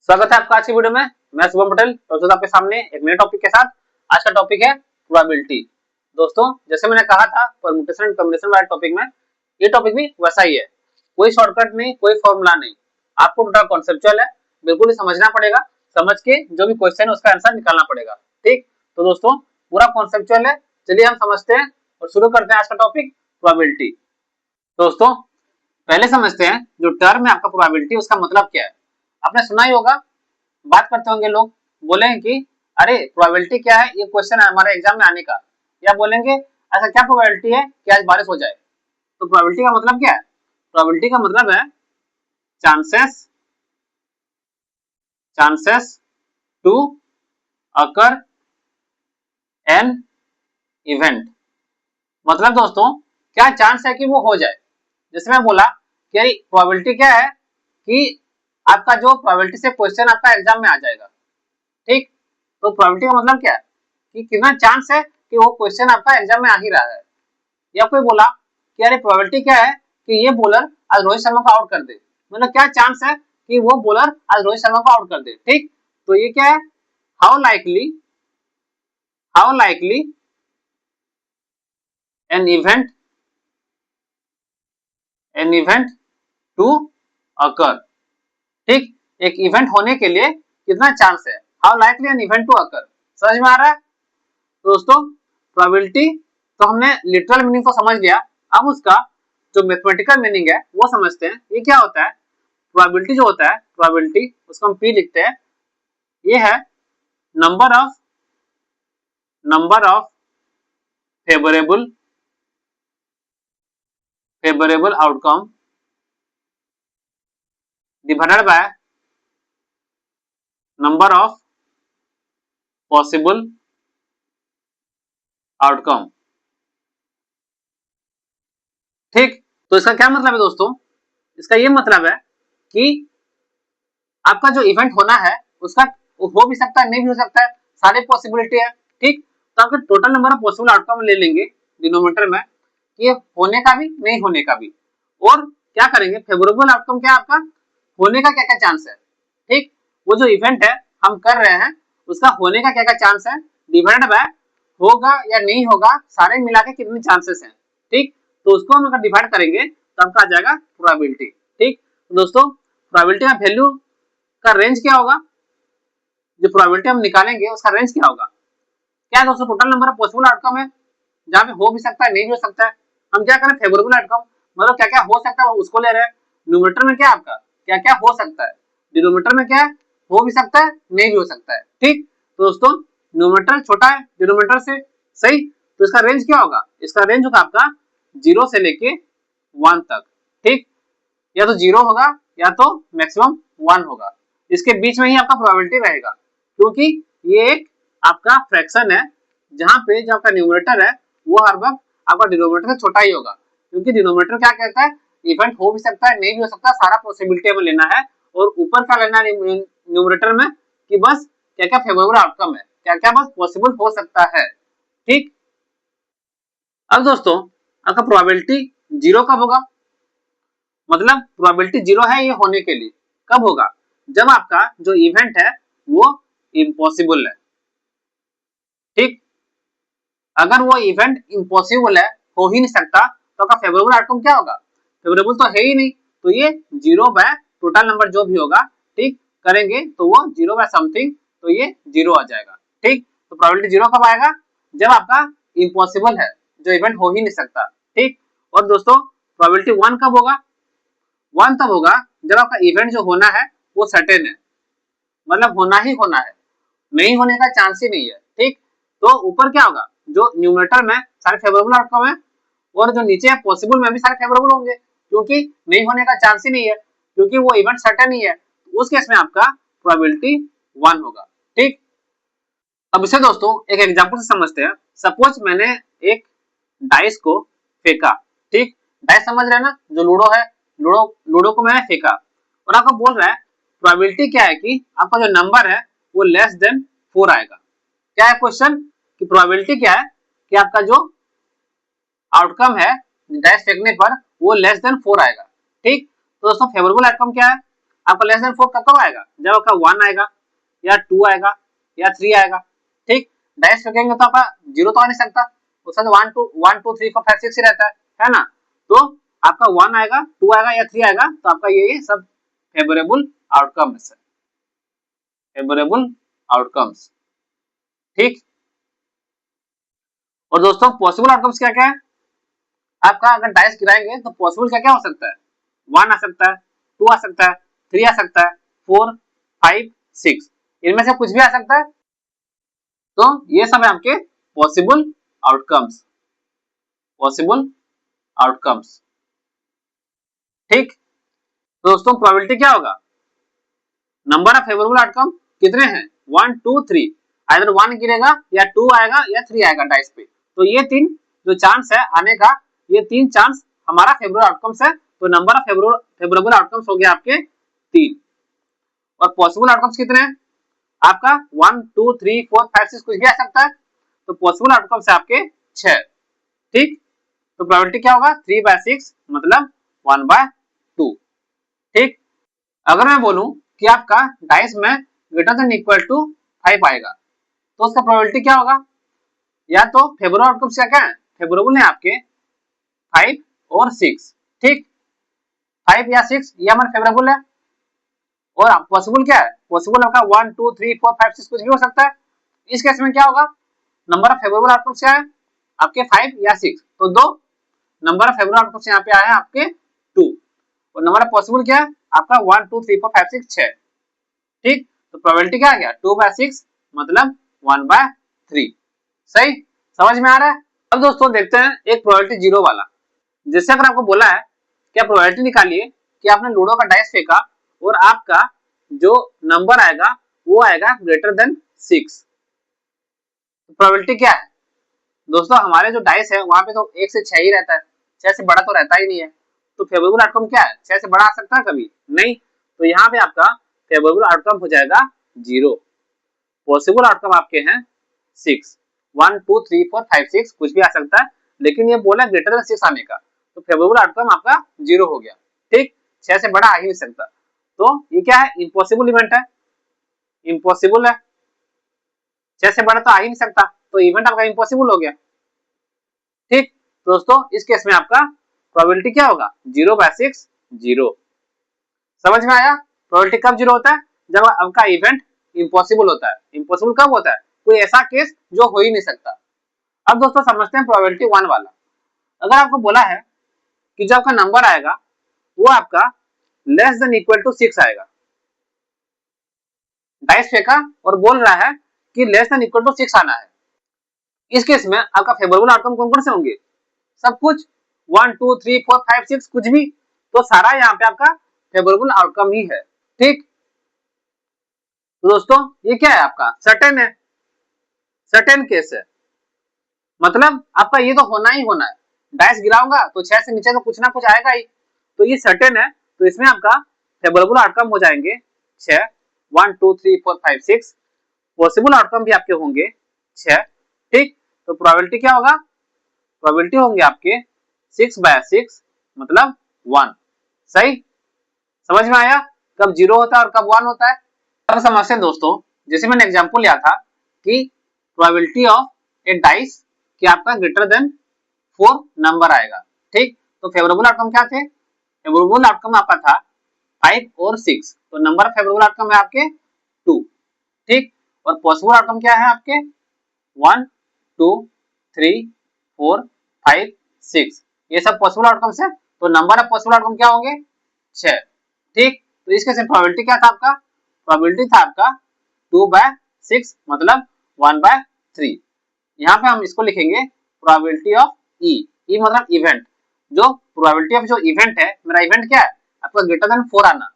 स्वागत है आपका आज की वीडियो में। मैं शुभम पटेल दोस्तों आपके सामने एक नए टॉपिक के साथ। आज का टॉपिक है प्रोबेबिलिटी। दोस्तों जैसे मैंने कहा था परम्यूटेशन एंड कॉम्बिनेशन वाले टॉपिक में, ये टॉपिक भी वैसा ही है। कोई शॉर्टकट नहीं, कोई फॉर्मूला नहीं, आपको टोटल कॉन्सेप्चुअल है, बिल्कुल ही समझना पड़ेगा। समझ के जो भी क्वेश्चन है उसका आंसर निकालना पड़ेगा। ठीक, तो दोस्तों पूरा कॉन्सेप्चुअल है। चलिए हम समझते हैं और शुरू करते हैं आज का टॉपिक प्रोबेबिलिटी। दोस्तों पहले समझते हैं जो टर्म है आपका प्रोबेबिलिटी, उसका मतलब क्या है। आपने सुना ही होगा, बात करते होंगे लोग, बोलेंगे कि अरे प्रोबेबिलिटी क्या है, ये क्वेश्चन है हमारे एग्जाम में आने का। या बोलेंगे ऐसा क्या प्रोबेबिलिटी है कि आज बारिश हो जाए। तो प्रोबेबिलिटी का मतलब क्या है? प्रोबेबिलिटी का मतलब है chances chances to occur an event. मतलब दोस्तों क्या चांस है कि वो हो जाए। जैसे मैं बोला कि प्रोबेबिलिटी क्या है कि आपका जो प्रोबेबिलिटी से क्वेश्चन आपका एग्जाम में आ जाएगा। ठीक, तो प्रोबेबिलिटी का मतलब क्या है कि कितना चांस है कि वो क्वेश्चन आपका एग्जाम में आ ही रहा है। या कोई बोला कि अरे प्रोबेबिलिटी क्या है कि ये बॉलर आज रोहित शर्मा को आउट कर दे। मतलब क्या चांस है कि वो बॉलर आज रोहित शर्मा को आउट कर दे। ठीक, तो ये क्या है, how likely an event to occur. ठीक, एक इवेंट होने के लिए कितना चांस है, how likely an event to occur. समझ में आ रहा है? तो दोस्तों प्रोबेबिलिटी तो हमने लिटरल मीनिंग को समझ लिया। अब उसका जो मैथमेटिकल मीनिंग है वो समझते हैं। ये क्या होता है? प्रोबेबिलिटी जो होता है, प्रोबेबिलिटी उसको हम पी लिखते हैं। ये है number of favourable outcome divided by number of possible outcome. ठीक, तो इसका क्या मतलब है दोस्तों? इसका ये मतलब है कि आपका जो इवेंट होना है उसका हो भी सकता है, नहीं भी हो सकता है, सारे पॉसिबिलिटी है। ठीक, तो आपका total number of possible outcome ले लेंगे डिनोमिनेटर में, कि होने का भी नहीं होने का भी। और क्या करेंगे, फेवरेबल आउटकम क्या आपका होने का क्या क्या चांस है। ठीक, वो जो इवेंट है हम कर रहे हैं उसका होने का क्या क्या चांस है, डिवाइडेड बाय होगा या नहीं होगा, सारे मिला के कितने चांसेस हैं। ठीक, तो उसको हम अगर डिवाइड करेंगे तो आपका आ जाएगा प्रोबेबिलिटी। ठीक, तो दोस्तों प्रोबेबिलिटी का वैल्यू का रेंज क्या होगा, जो प्रोबेबिलिटी हम निकालेंगे उसका रेंज क्या होगा। क्या है दोस्तों, total number of possible outcome है, जहां पे हो भी सकता है, नहीं भी हो सकता है। हम क्या करें, फेवरेबल आउटकम, मतलब क्या क्या हो सकता है उसको ले रहे हैं। न्यूमरेटर में क्या आपका क्या क्या हो सकता है, डिनोमिनेटर में क्या है हो भी सकता है, नहीं भी हो सकता है। ठीक, तो दोस्तों न्यूमरेटर छोटा है डिनोमिनेटर से, सही, तो इसका रेंज क्या होगा, इसका रेंज होगा आपका 0 से लेके 1 तक। ठीक, या तो 0 होगा या तो मैक्सिमम 1 होगा, इसके बीच में ही आपका प्रोबेबिलिटी रहेगा। क्योंकि ये एक आपका फ्रैक्शन है जहां पे जो आपका न्यूमरेटर है वो हर वक्त आपका डिनोमिनेटर से छोटा ही होगा। क्योंकि डिनोमिनेटर क्या कहता है, इवेंट हो भी सकता है, नहीं भी हो सकता, सारा पॉसिबिलिटी हमें लेना है। और ऊपर क्या लेना है न्यूमरेटर में, कि बस क्या क्या फेवरेबल आउटकम है, क्या क्या बस पॉसिबल हो सकता है। ठीक, अब दोस्तों आपका प्रोबेबिलिटी 0 कब होगा, मतलब प्रोबेबिलिटी 0 है ये होने के लिए, कब होगा, जब आपका जो इवेंट है वो इम्पॉसिबल है। ठीक, अगर वो इवेंट इम्पॉसिबल है, हो ही नहीं सकता, तो आपका फेवरेबल आउटकम क्या होगा, फेवरेबल तो है ही नहीं, तो ये 0 बाय टोटल नंबर जो भी होगा, ठीक, करेंगे तो वो 0 बाय समथिंग, तो ये 0 आ जाएगा। ठीक, तो प्रोबेबिलिटी 0 कब आएगा, जब आपका इम्पॉसिबल है, जो इवेंट हो ही नहीं सकता। ठीक, और दोस्तों प्रोबेबिलिटी 1 कब होगा, 1 तब होगा जब आपका इवेंट जो होना है वो सर्टेन है, मतलब होना ही होना है, नहीं होने का चांस ही नहीं है। ठीक, तो ऊपर क्या होगा, जो न्यूमरेटर में सारे फेवरेबल आउटकम है, और जो नीचे है पॉसिबल में भी सारे फेवरेबल होंगे, क्योंकि नहीं होने का चांस ही नहीं है, क्योंकि वो इवेंट सर्टेन ही है। तो उस केस में आपका प्रोबेबिलिटी 1 होगा। ठीक, अब इसे दोस्तों एक एग्जांपल से समझते हैं। सपोज मैंने एक डाइस को फेंका। ठीक, डाइस समझ रहे हैं ना, जो लूडो है, लूडो लूडो को मैंने फेंका और आपको बोल रहा है प्रोबेबिलिटी क्या है कि आपका जो नंबर है वो लेस देन 4 आएगा। क्या है क्वेश्चन, कि प्रोबेबिलिटी क्या है कि आपका जो आउटकम है डाइस फेंकने पर वो लेस देन 4 आएगा। ठीक, तो दोस्तों फेवरेबल आउटकम क्या है, आपका लेस देन 4 कब कब आएगा, जब आपका 1 आएगा या 2 आएगा या 3 आएगा। ठीक, डाइस फेंकेंगे तो आपका 0 तो आ नहीं सकता, उसका तो 1 2 3 4 5 6 ही रहता है ना। तो आपका 1 आएगा, 2 आएगा या 3 आएगा, तो आपका ये सब फेवरेबल आउटकम्स है, फेवरेबल आउटकम्स। ठीक, और दोस्तों पॉसिबल आउटकम्स क्या क्या है, आपका अगर डाइस गिराएंगे तो पॉसिबल क्या क्या हो सकता है, 1 आ सकता है, 2 आ सकता है, 3 आ सकता है, 4 5 6, इनमें से कुछ भी आ सकता है। तो ये सब है आपके पॉसिबल आउटकम्स, पॉसिबल आउटकम्स। ठीक, तो दोस्तों प्रोबेबिलिटी क्या होगा, नंबर ऑफ फेवरेबल आउटकम कितने हैं, 1 2 3, आइदर 1 गिरेगा या 2 आएगा या 3 आएगा डाइस पे, तो ये तीन जो चांस है आने का, ये तीन चांस हमारा फेवरेबल आउटकम्स है। तो नंबर ऑफ फेवरेबल आउटकम्स हो गया आपके 3, और पॉसिबल आउटकम्स कितने हैं आपका 1 2 3 4 5 6 कुछ भी आ सकता है, तो पॉसिबल आउटकम्स है आपके 6। ठीक, तो प्रोबेबिलिटी क्या होगा 3/6 मतलब 1/2। ठीक, अगर मैं बोलूं कि आपका डाइस में ग्रेटर देन इक्वल टू 5 आएगा, तो उसका प्रोबेबिलिटी क्या होगा, या तो फेवरेबल आउटकम्स क्या क्या है, फेवरेबल है आपके 5 और 6। ठीक, 5 या 6 ये हमारे फेवरेबल है, और पॉसिबल क्या है, पॉसिबल आपका 1 2 3 4 5 6 कुछ भी हो सकता है। इस केस में क्या होगा, नंबर ऑफ फेवरेबल आउटकम्स क्या है आपके 5 या 6, तो दो नंबर ऑफ फेवरेबल आउटकम्स यहाँ पे आए हैं आपके 2, और नंबर ऑफ पॉसिबल क्या है आपका 1 2 3 4 5 6 6। ठीक, तो प्रोबेबिलिटी क्या आ गया 2/6 मतलब 1/3। सही, समझ में आ रहा है। अब दोस्तों देखते हैं एक प्रोबेबिलिटी जीरो वाला, जिससे अगर आपको बोला है कि आप प्रोबेबिलिटी निकालिए कि आपने लूडो का डाइस फेंका और आपका जो नंबर आएगा वो आएगा ग्रेटर देन 6, तो प्रोबेबिलिटी क्या है दोस्तों, हमारे जो डाइस है वहां पे तो 1 से 6 ही रहता है, 6 से बड़ा तो रहता ही नहीं है, तो फेवरेबल आउटकम क्या है, 6 से बड़ा आ सकता है कभी नहीं, तो यहाँ पे आपका फेवरेबल आउटकम हो जाएगा 0। पॉसिबल आउटकम आपके हैं 6, 1 2 3 4 5 6 कुछ भी आ सकता है, लेकिन ये बोला ग्रेटर देन 6 आने का, तो फेवरेबल आउटकम आपका 0 हो गया। ठीक, 6 से बड़ा आ ही नहीं सकता, तो ये क्या है, इम्पॉसिबल इवेंट है, इम्पॉसिबल है, 6 से बड़ा तो आ ही नहीं सकता, तो इवेंट आपका इम्पॉसिबल हो गया। ठीक, दोस्तों इस केस में आपका प्रोबेबिलिटी क्या होगा 0/6 0। समझ में आया, प्रोबेबिलिटी कब 0 होता है, जब आपका इवेंट इम्पॉसिबल होता है। इम्पॉसिबल कब होता है, कोई ऐसा केस जो हो ही नहीं सकता। अब दोस्तों समझते हैं प्रोबेबिलिटी 1 वाला। अगर आपको बोला है कि जो आपका नंबर आएगा वो आपका लेस देन इक्वल टू 6 आएगा, डाइस फेंका और बोल रहा है कि लेस देन इक्वल टू 6 आना है, इस केस में आपका फेवरेबल आउटकम कौन कौन से होंगे, सब कुछ 1 2 3 4 5 6 कुछ भी, तो सारा यहाँ पे आपका फेवरेबल आउटकम ही है। ठीक, तो दोस्तों ये क्या है आपका सर्टेन है, सर्टेन केस है, मतलब आपका ये तो होना ही होना है, डाइस गिराऊंगा तो 6 से नीचे तो कुछ ना कुछ आएगा ही, तो ये सर्टेन है, तो इसमें आपका फेवरेबल आउटकम हो जाएंगे 6, 1 2 3 4 5 6, पॉसिबल आउटकम भी आपके होंगे 6। ठीक, तो प्रोबेबिलिटी क्या होगा, प्रोबेबिलिटी होंगे आपके 6/6 मतलब 1। सही, समझ में आया कब 0 होता है और कब 1 होता है। अब समझते हैं दोस्तों, जैसे मैंने एग्जांपल लिया था कि प्रोबेबिलिटी ऑफ ए डाइस कि आपका ग्रेटर देन 4 नंबर आएगा। ठीक, तो फेवरेबल आउटकम क्या थे, फेवरेबल आउटकम आपका था 5 और 6, तो नंबर ऑफ फेवरेबल आउटकम है आपके 2। ठीक, और पॉसिबल आउटकम क्या है आपके 1 2 3 4 5 6, ये सब पॉसिबल आउटकम्स है, तो नंबर ऑफ पॉसिबल आउटकम क्या होंगे 6। ठीक, तो इस केस में प्रोबेबिलिटी क्या था आपका, प्रोबेबिलिटी था आपका 2/6 मतलब 1/3। यहाँ पे हम इसको लिखेंगे प्रोबेबिलिटी ऑफ ई, ई मतलब इवेंट, जो प्रोबेबिलिटी ऑफ जो इवेंट है, मेरा इवेंट क्या है आपका ग्रेटर देन 4 आना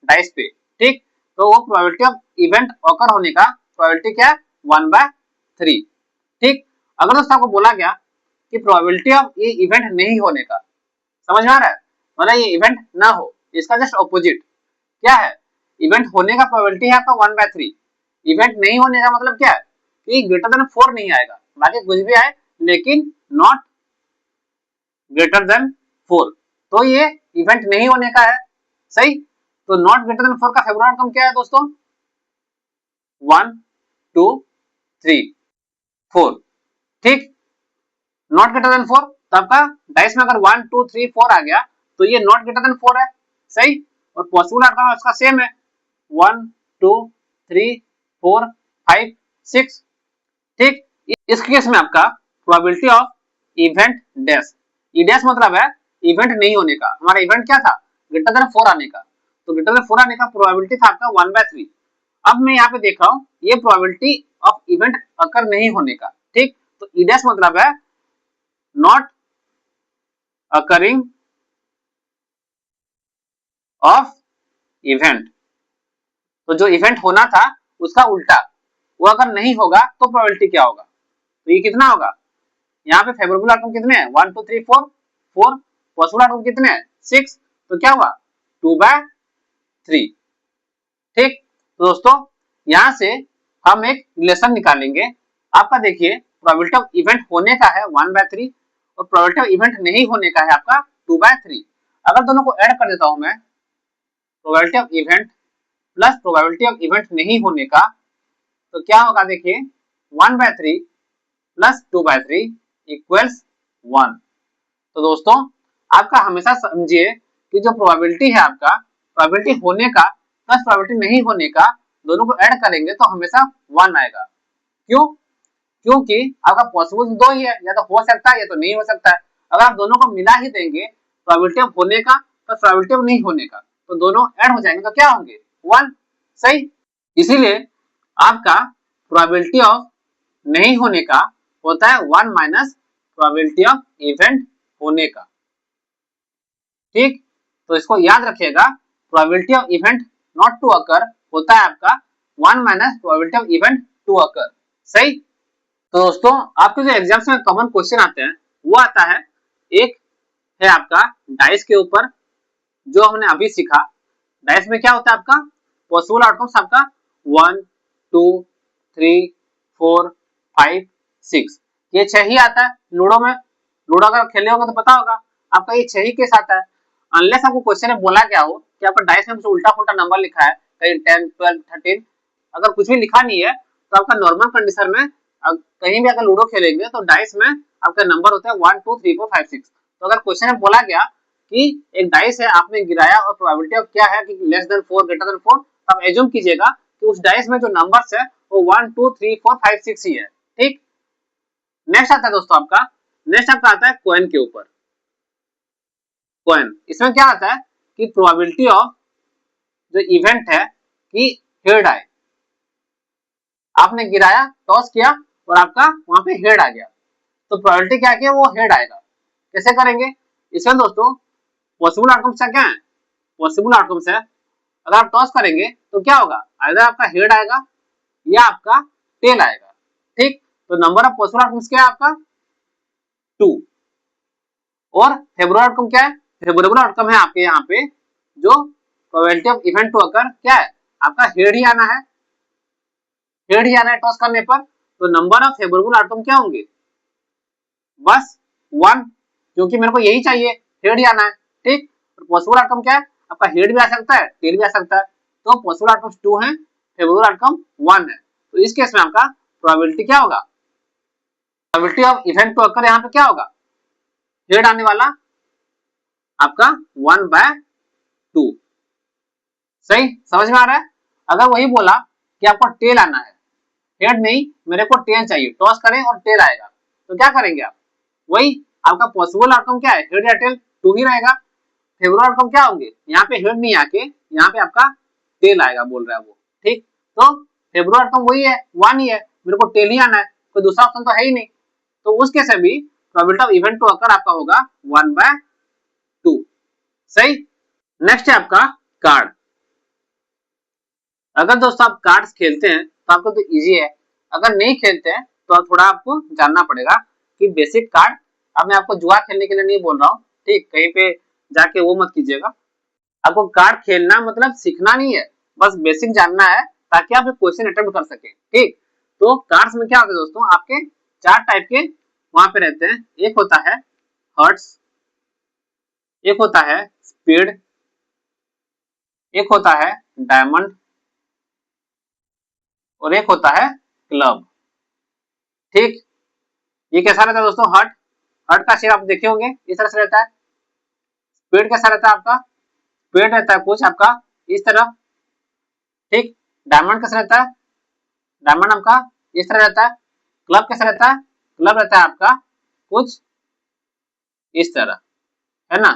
डाइस पे। ठीक, तो वो प्रोबेबिलिटी ऑफ इवेंट ऑकर होने का प्रोबेबिलिटी क्या है 1/3। ठीक, अगर दोस्तों आपको बोला गया कि प्रोबेबिलिटी ऑफ ये इवेंट नहीं होने का, समझ में आ रहा है, मतलब ये इवेंट ना हो, इसका जस्ट ऑपोजिट क्या है, इवेंट होने का प्रोबेबिलिटी है आपका 1/3, इवेंट नहीं होने का मतलब क्या है कि ग्रेटर देन 4 नहीं आएगा, बाकी कुछ भी आए लेकिन नॉट ग्रेटर देन 4, तो ये इवेंट नहीं होने का है। सही, तो नॉट ग्रेटर देन 4 का फेवरेबल आउटकम क्या है दोस्तों? 1 2 3 4। ठीक, नॉट ग्रेटर देन 4, तो आपका डाइस में अगर 1 2 3 4 आ गया तो ये नॉट ग्रेटर देन 4 है, सही। और पॉसिबल आउटकम उसका सेम है 1 2 3 4 5 6। ठीक, इस केस में आपका probability of event dash, E dash मतलब है इवेंट नहीं होने का। हमारा इवेंट क्या था? ग्रेटर देन 4 आने का। तो ग्रेटर देन 4 आने का प्रोबेबिलिटी था आपका 1/3। अब मैं यहाँ पे देख रहा हूँ ये प्रोबेबिलिटी ऑफ इवेंट अकर नहीं होने का। ठीक, तो ई डैश मतलब है नॉट अकरिंग ऑफ इवेंट। तो जो इवेंट होना था उसका उल्टा, वो अगर नहीं होगा तो प्रोबेबिलिटी क्या होगा? तो ये कितना होगा? यहाँ पे फेवरेबल आउटकम कितने हैं? 1 2 3 4 4। पॉसिबल आउटकम कितने हैं? 6। तो क्या हुआ? 2/3। ठीक, तो दोस्तों यहां से हम एक रिलेशन निकालेंगे। आपका देखिए प्रोबेबिलिटी ऑफ इवेंट होने का है 1/3 और प्रोबेबिलिटी ऑफ इवेंट नहीं होने का है आपका 2/3। अगर दोनों को ऐड कर देता हूं मैं, probability of event plus probability of event नहीं होने का, तो क्या होगा देखिए 1/3 प्लस 2/3 इक्वल्स 1। तो दोस्तों आपका हमेशा समझिए कि जो प्रोबेबिलिटी है आपका, प्रोबेबिलिटी होने का प्लस प्रोबेबिलिटी नहीं होने का, दोनों को ऐड करेंगे तो हमेशा 1 आएगा। क्यों? क्योंकि आपका पॉसिबल दो ही है, या तो हो सकता है या तो नहीं हो सकता है। अगर आप दोनों को मिला ही देंगे, प्रोबेबिलिटी ऑफ होने का प्लस प्रोबेबिलिटी ऑफ नहीं होने का, तो दोनों ऐड हो जाएंगे तो क्या होंगे? 1, सही। इसीलिए आपका प्रोबेबिलिटी ऑफ नहीं होने का होता है 1 माइनस प्रोबेबिलिटी ऑफ इवेंट होने का। ठीक, तो इसको याद रखिएगा, probability of event not to occur होता है आपका 1 minus probability of event to occur, सही। तो दोस्तों आपके जो एग्जाम्स में कॉमन क्वेश्चन आते हैं वो आता है, एक है आपका डाइस के ऊपर, जो हमने अभी सीखा। डाइस में क्या होता है आपका? पॉसिबल आउटकम्स आपका 1 2 3 4 5 6, ये 6 ही आता है। लूडो में, लूडो अगर खेले होगा तो पता होगा आपका ये 6 ही केस आता है। अनलेस आपको क्वेश्चन में बोला क्या हो कि आपका डाइस में कुछ उल्टा पुल्टा नंबर लिखा है, कहीं 10 12 13, अगर कुछ भी लिखा नहीं है तो आपका नॉर्मल कंडीशन में कहीं भी अगर लूडो खेलेंगे तो डाइस में आपका नंबर होता है 1 2 3 4 5 6। तो अगर क्वेश्चन में बोला गया कि एक डाइस है आपने गिराया और प्रोबेबिलिटी ऑफ क्या है कि लेस देन 4 ग्रेटर देन 4, आप एज्यूम कीजिएगा कि उस डाइस में जो नंबर्स है वो 1 2 3 4 5 6 ही है। ठीक, नेक्स्ट आता है दोस्तों आपका, नेक्स्ट आपका आता है कॉइन के ऊपर। कॉइन, इसमें क्या आता है कि प्रोबेबिलिटी ऑफ जो इवेंट है कि हेड आए, आपने गिराया, टॉस किया और आपका वहां पे हेड आ गया, तो प्रोबेबिलिटी क्या है? वो हेड आएगा। कैसे करेंगे इसमें दोस्तों? पॉसिबल आउटकम्स क्या है? पॉसिबल आउटकम्स है अगर आप टॉस करेंगे तो क्या होगा? आइदर आपका हेड आएगा या आपका टेल आएगा। ठीक, तो नंबर ऑफ पॉसिबल आउटकम्स क्या है आपका? 2। और फेवरेबल आउटकम क्या है? फेवरेबल आउटकम है आपके यहाँ पे जो probability of event to occur क्या है? आपका हेड ही आना है, हेड ही आना है टॉस करने पर। तो नंबर ऑफ फेवरेबल आउटकम क्या होंगे? बस 1, क्योंकि मेरे को यही चाहिए, हेड ही आना है। ठीक, पॉसिबल आउटकम क्या है? आपका हेड भी आ सकता है, टेल भी आ सकता है। तो पॉसिबल आउटकम 2 है, फेवरेबल आउटकम 1 है। तो इस केस में आपका प्रोबेबिलिटी क्या होगा? Probability of event to occur यहाँ पे क्या होगा? हेड आने वाला आपका 1/2, सही। समझ में आ रहा है? अगर वही बोला कि आपको टेल आना है, हेड नहीं, मेरे को टेल चाहिए, टॉस करें और टेल आएगा, तो क्या करेंगे आप? वही आपका पॉसिबल आउटकम क्या है? हेड या टेल? 2 ही रहेगा। फेवरेबल आउटकम क्या होंगे? यहाँ पे हेड नहीं आके यहाँ पे आपका टेल आएगा, बोल रहा है वो। ठीक, तो फेवरेबल आउटकम वही है, 1 ही है, मेरे को टेल ही आना है, कोई दूसरा ऑप्शन तो है ही नहीं। तो उस केस में भी probability of event to occur आपका होगा 1/2, सही। नेक्स्ट है आपका कार्ड। अगर दोस्तों आप कार्ड्स खेलते हैं तो आपको तो इजी है, अगर नहीं खेलते हैं तो थोड़ा आपको जानना पड़ेगा कि बेसिक कार्ड। अब मैं आपको जुआ खेलने के लिए नहीं बोल रहा हूँ, ठीक, कहीं पे जाके वो मत कीजिएगा। आपको कार्ड खेलना मतलब सीखना नहीं है, बस बेसिक जानना है ताकि आप क्वेश्चन अटेम्प्ट कर सके। ठीक, तो कार्ड्स में क्या होता है दोस्तों? आपके 4 टाइप के वहां पे रहते हैं। एक होता है हर्ट्स, एक होता है स्पीड, एक होता है डायमंड और एक होता है क्लब। ठीक, ये कैसा रहता है दोस्तों, हर्ट। हर्ट का शेप आप देखे होंगे इस तरह से रहता है। स्पीड कैसा रहता है आपका, स्पीड रहता है कुछ आपका इस तरह। ठीक, डायमंड कैसा रहता है, डायमंड आपका इस तरह रहता है। क्लब कैसा रहता है, क्लब रहता है आपका कुछ इस तरह, है ना।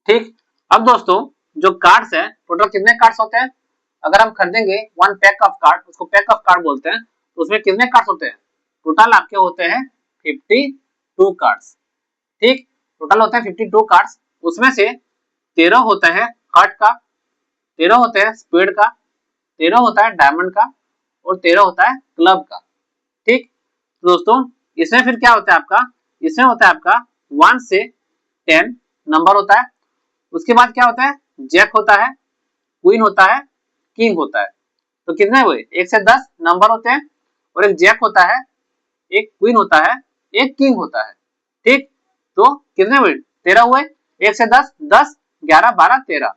ठीक, अब दोस्तों जो कार्ड्स है, टोटल कितने कार्ड्स होते हैं, अगर हम खरीदेंगे वन पैक ऑफ कार्ड, उसको पैक ऑफ कार्ड बोलते हैं, तो उसमें कितने कार्ड्स होते हैं, टोटल आपके होते हैं 52 कार्ड्स। ठीक, टोटल होते हैं 52 कार्ड्स, उसमें से 13 होता है हार्ट का, 13 होते हैं स्पीड का, 13 होता है डायमंड का और 13 होता है क्लब का। ठीक, तो दोस्तों इसमें फिर क्या होता है आपका, इसमें होता है आपका 1 से 10 नंबर होता है। उसके बाद क्या होता है, जैक होता है, क्वीन होता है, किंग होता है। तो कितने हुए, 1 से 10 नंबर होते हैं और एक जैक होता है, एक क्वीन होता है, एक किंग होता है। ठीक, तो कितने हुए, 13 हुए। 1 से 10, 10, 11, 12, 13।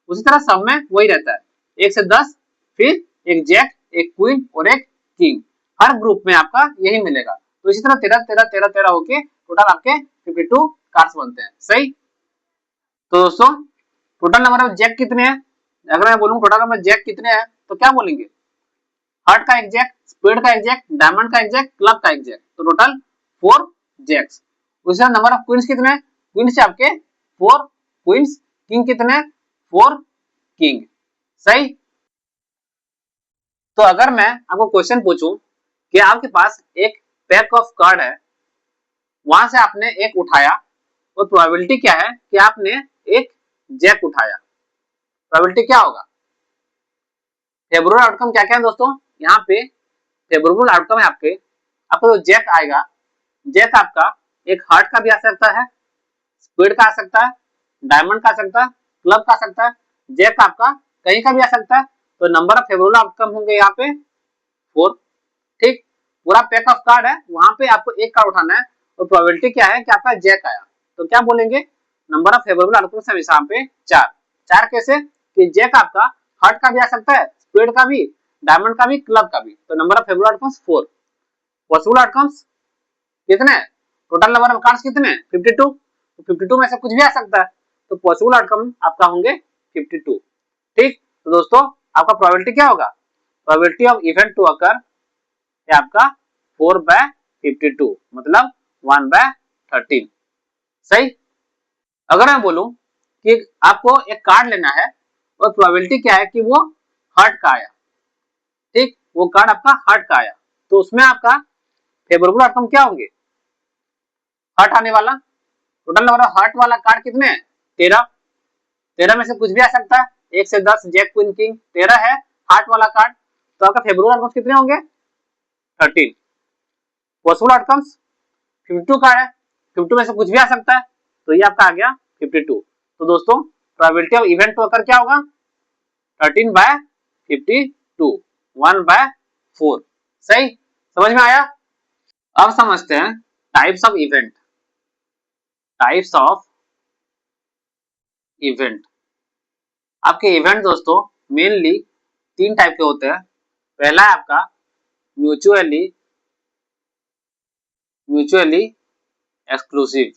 उसी तरह सब में वही रहता है, 1 से 10, फिर एक जैक, एक क्वीन और एक किंग। हर ग्रुप में आपका यही मिलेगा। तो इसी तरह 13 13 13 13 होके टोटल आपके 52 कार्ड्स बनते हैं। सही, तो दोस्तों टोटल नंबर ऑफ जैक कितने हैं, अगर मैं बोलूं टोटल नंबर जैक कितने हैं तो क्या बोलेंगे, हार्ट का एक जैक, स्पीड का एक जैक, डायमंड का एक जैक, क्लब का एक जैक, तो टोटल 4 जैक्स। उसी तरह नंबर ऑफ क्वींस कितने हैं, क्वींस आपके 4 क्वींस, किंग कितने, 4 किंग। सही, तो अगर मैं आपको क्वेश्चन पूछूं कि आपके पास एक पैक ऑफ कार्ड है, वहां से आपने एक उठाया और प्रोबेबिलिटी क्या है कि आपने एक जैक उठाया, प्रोबेबिलिटी क्या होगा, फेवरेबल आउटकम क्या क्या है दोस्तों, यहाँ पे फेवरेबल आउटकम है आपके, आपको जो जैक आएगा, जैक आपका एक हार्ट का भी आ सकता है, स्पीड का आ सकता है, डायमंड का आ सकता है, क्लब का आ सकता है, जैक आपका कहीं का भी आ सकता है। तो नंबर ऑफ फेवरेबल आउटकम होंगे यहाँ पे 4। ठीक, पूरा पैक ऑफ कार्ड है, वहां पे आपको एक कार्ड उठाना है और प्रोबेबिलिटी क्या है कि आपका जैक आया, तो क्या बोलेंगे, नंबर ऑफ फेवरेबल आउटकम्स हमेशा यहाँ पे 4। 4 कैसे कि जैक आपका हार्ट का भी आ सकता है, स्पीड का भी, डायमंड का भी, क्लब का भी, तो number of favourable outcomes 4। Possible outcomes कितने, टोटल नंबर ऑफ कार्ड्स कितने, 52, तो 52 में से कुछ भी आ सकता है, तो पॉसिबल आउटकम आपका होंगे 52। ठीक, तो दोस्तों आपका प्रोबेबिलिटी क्या होगा, probability of event to occur ये आपका 4/52 मतलब 1/13। सही, अगर मैं बोलूं कि आपको एक कार्ड लेना है और प्रोबेबिलिटी क्या है कि वो हार्ट का आया, ठीक, वो कार्ड आपका हार्ट का आया, तो उसमें आपका फेवरेबल आउटकम क्या होंगे, हार्ट आने वाला। टोटल नंबर ऑफ हार्ट वाला कार्ड कितने हैं, 13। 13 में से कुछ भी आ सकता है, 1 से 10 जैक क्वीन किंग, 13 है हार्ट वाला कार्ड, तो आपका फेवरेबल आउटकम कितने होंगे, 13। पॉसिबल आउटकम्स 52 कार्ड है, 52 में से कुछ भी आ सकता है, तो ये आपका आ गया 52। तो दोस्तों प्रोबेबिलिटी ऑफ इवेंट तो अकर क्या होगा, 13/52, 1/4। सही, समझ में आया। अब समझते हैं types of event, types of event. आपके इवेंट दोस्तों मेनली 3 टाइप के होते हैं। पहला है आपका mutually mutually exclusive.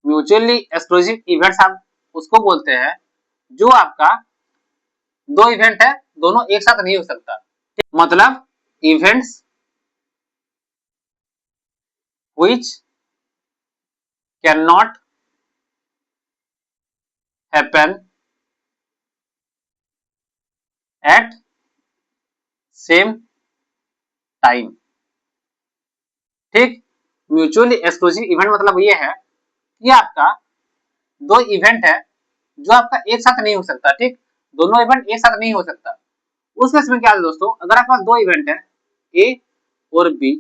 Mutually exclusive events आप उसको बोलते हैं जो आपका 2 इवेंट है, दोनों एक साथ नहीं हो सकता, मतलब events which can not happen at same time. ठीक, म्यूचुअली एक्सक्लूसिव इवेंट मतलब ये है कि आपका 2 इवेंट है जो आपका एक साथ नहीं हो सकता। ठीक, दोनों इवेंट एक साथ नहीं हो सकता। उस केस में क्या है दोस्तों, अगर आपके पास 2 इवेंट है ए और बी,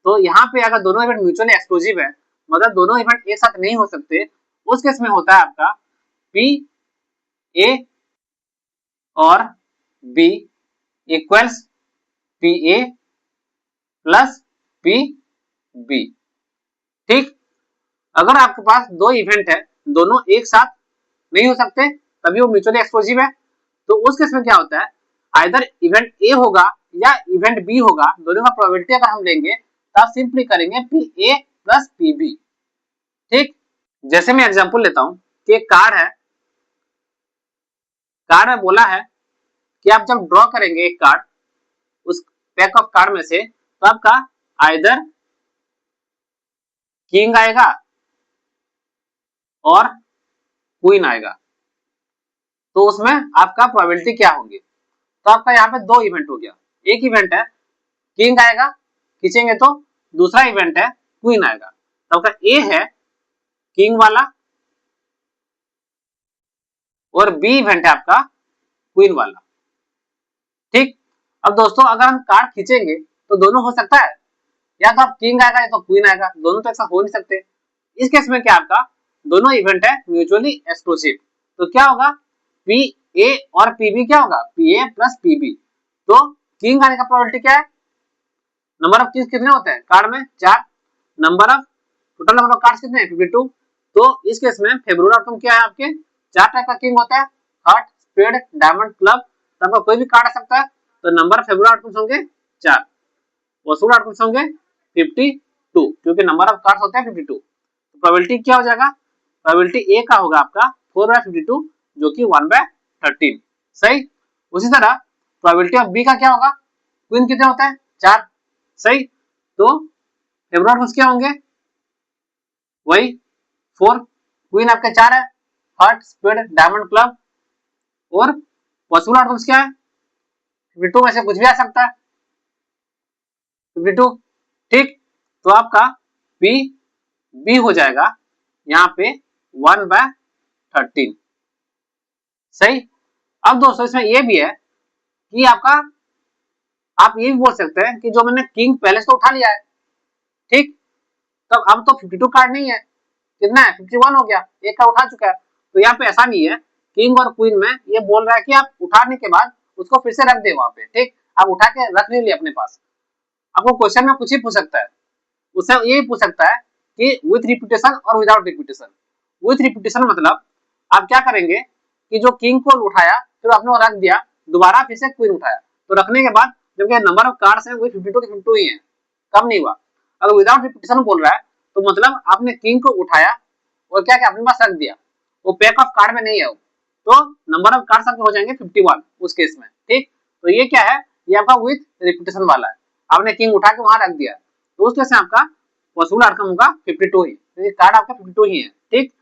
तो यहाँ पे अगर दोनों इवेंट म्यूचुअली एक्सक्लूसिव है, मतलब दोनों इवेंट एक साथ नहीं हो सकते, उस केस में होता है आपका पी ए और B equals P A plus P B. ठीक, अगर आपके पास 2 इवेंट है, दोनों एक साथ नहीं हो सकते, तभी वो म्यूचुअली एक्सक्लूसिव है। तो उस केस में क्या होता है, आइदर इवेंट ए होगा या इवेंट बी होगा, दोनों का प्रोबेबिलिटी अगर हम लेंगे तो आप सिंपली करेंगे P A plus P B. ठीक, जैसे मैं एग्जांपल लेता हूं कि एक कार्ड है, कार्ड में बोला है कि आप जब ड्रॉ करेंगे एक कार्ड उस पैक ऑफ कार्ड में से, तो आपका आइदर किंग आएगा और क्वीन आएगा, तो उसमें आपका प्रोबेबिलिटी क्या होगी। तो आपका यहाँ पे दो इवेंट हो गया, एक इवेंट है किंग आएगा खींचेंगे तो, दूसरा इवेंट है क्वीन आएगा। तो आपका ए है किंग वाला और बी इवेंट है आपका क्वीन वाला। ठीक, अब दोस्तों अगर हम कार्ड खींचेंगे तो दोनों हो सकता है, या तो आप किंग आएगा या तो क्वीन आएगा, दोनों तो ऐसा हो नहीं सकते। इस केस में क्या आपका दोनों इवेंट है म्यूचुअली एक्सक्लूसिव, तो क्या होगा पी ए और पी बी, क्या होगा P A plus P B. तो किंग आने का प्रोबेबिलिटी क्या है, नंबर ऑफ किंग्स कितने होते हैं कार्ड में, 4, number of total number of cards कितने हैं 52। तो इस केस में फेवरेबल आउटकम क्या है, आपके 4 टाइप का किंग होता है, हार्ट, स्पेड, डायमंड, क्लब, तो आपका कोई भी कार्ड आ सकता है। तो नंबर ऑफ फेवरेबल आउटकम्स होंगे 4, पॉसिबल आउटकम्स होंगे 52, क्योंकि नंबर ऑफ कार्ड्स होते हैं 52। तो प्रोबेबिलिटी क्या हो जाएगा, प्रोबेबिलिटी ए का होगा आपका 4/52 जो कि 1/13। सही, उसी तरह प्रोबेबिलिटी ऑफ बी का क्या होगा, क्वीन कितने होते हैं 4। सही, तो फेवरेबल आउटकम्स क्या होंगे, वही 4, क्वीन आपके 4 है, हार्ट, स्पेड, डायमंड, क्लब, और पॉसिबल आउटकम्स क्या है 52 में से कुछ भी आ सकता है 52। ठीक, तो आपका पी बी हो जाएगा यहाँ पे 1/13। सही, अब दोस्तों इसमें ये भी है कि आपका, आप ये भी बोल सकते हैं कि जो मैंने किंग पहले से तो उठा लिया है, ठीक, तब अब तो 52 कार्ड नहीं है, कितना है 51 हो गया, एक का उठा चुका है। तो यहाँ पे ऐसा नहीं है, किंग और क्वीन में ये बोल रहा है कि आप उठाने के बाद उसको फिर से रख दे वहां पे। ठीक, आप उठा के रख नहीं लिया अपने पास, आपको क्वेश्चन में कुछ ही पूछ सकता है, उससे ये पूछ सकता है कि विथ रिपीटेशन और विदाउट रिपीटेशन। विथ रिपीटेशन मतलब आप क्या करेंगे कि जो किंग को उठाया फिर आपने रख दिया, दोबारा फिर से क्वीन उठाया, तो रखने के बाद जबकि नंबर ऑफ कार्ड्स है वही 52 के 52 ही है, कम नहीं हुआ। अगर विदाउट रिपीटेशन बोल रहा है तो मतलब आपने किंग को उठाया और क्या क्या अपने पास रख दिया, वो पैक ऑफ कार्ड में नहीं है वो, तो नंबर ऑफ कार्ड्स आपके हो जाएंगे 51 उस केस में। ठीक, तो ये क्या है, ये आपका विथ रिपीटेशन वाला है, आपने किंग उठा के वहां रख दिया, तो उस केस में आपका पॉसिबल आउटकम होगा 52 ही, तो ये कार्ड आपका 52 ही है। ठीक,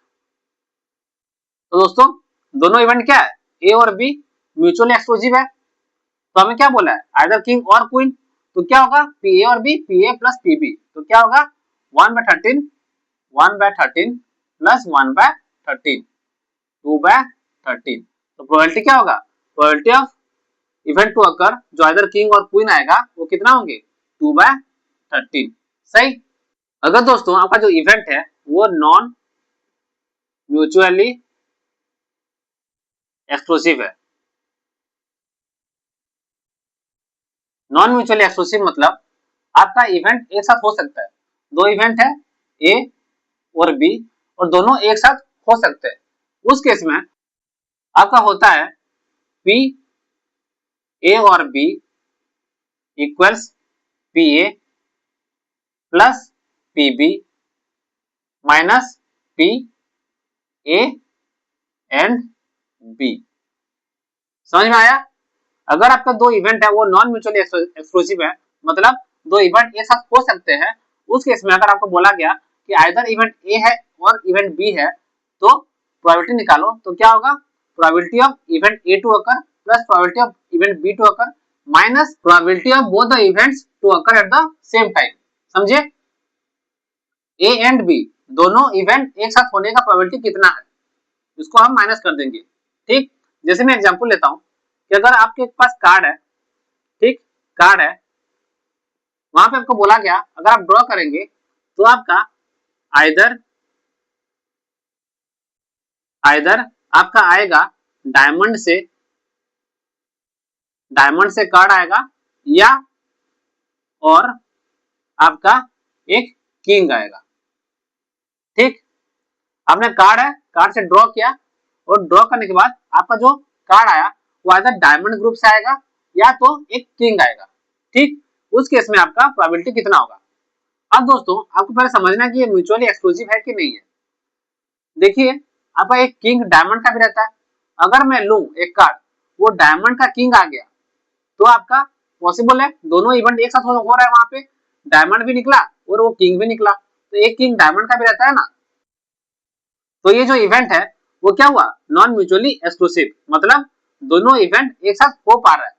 तो दोस्तों दोनों इवेंट क्या है ए और बी म्यूचुअली एक्सक्लूसिव है, तो हमें क्या बोला है आइदर किंग और क्वीन, तो क्या होगा पी ए और B, P A plus P B, तो क्या होगा 1/13, 1/13 प्लस 1/13, 2/13। तो प्रोबेबिलिटी क्या होगा, probability of event to occur जो आइदर किंग और क्वीन आएगा वो कितना होंगे 2/13। सही, अगर दोस्तों आपका जो इवेंट है वो नॉन म्यूचुअली एक्सक्लूसिव है, नॉन म्यूचुअली एक्सक्लूसिव मतलब आपका इवेंट एक साथ हो सकता है, दो इवेंट है ए और बी और दोनों एक साथ हो सकते हैं, उस केस में आपका होता है पी ए और B equals P A plus P B minus P A and B. समझ में आया, अगर आपका दो इवेंट है वो नॉन म्यूचुअली एक्सक्लूसिव है, मतलब दो इवेंट एक साथ हो सकते हैं, उस केस में अगर आपको बोला गया कि आइदर इवेंट ए है और इवेंट बी है, तो प्रोबेबिलिटी निकालो, तो क्या होगा probability of event A to occur plus probability of event B to occur minus probability of both the events to occur at the same time. समझे, A and B दोनों event एक साथ होने का प्रोबेबिलिटी कितना है, इसको हम माइनस कर देंगे। ठीक, जैसे मैं एग्जांपल लेता हूं कि अगर आपके पास कार्ड है, ठीक, कार्ड है, वहां पे आपको बोला गया अगर आप ड्रॉ करेंगे तो आपका आइदर आइदर आपका आएगा डायमंड से, डायमंड से कार्ड आएगा, या और आपका एक किंग आएगा। ठीक, आपने कार्ड है, कार्ड से ड्रॉ किया और ड्रॉ करने के बाद आपका जो कार्ड आया वो आइदर डायमंड ग्रुप से आएगा या तो एक किंग आएगा। ठीक, उस केस में आपका प्रोबेबिलिटी कितना होगा। अब दोस्तों आपको पहले समझना है कि ये म्यूचुअली एक्सक्लूसिव है कि नहीं है। देखिए आपका एक किंग डायमंड का भी रहता है, अगर मैं लूं एक कार्ड वो डायमंड का किंग आ गया तो आपका पॉसिबल है दोनों इवेंट एक साथ हो रहा है, वहां पे डायमंड भी निकला और वो किंग भी निकला, तो एक किंग डायमंड का भी रहता है ना। तो ये जो इवेंट है वो क्या हुआ, नॉन म्यूचुअली एक्सक्लूसिव, मतलब दोनों इवेंट एक साथ हो पा रहा है।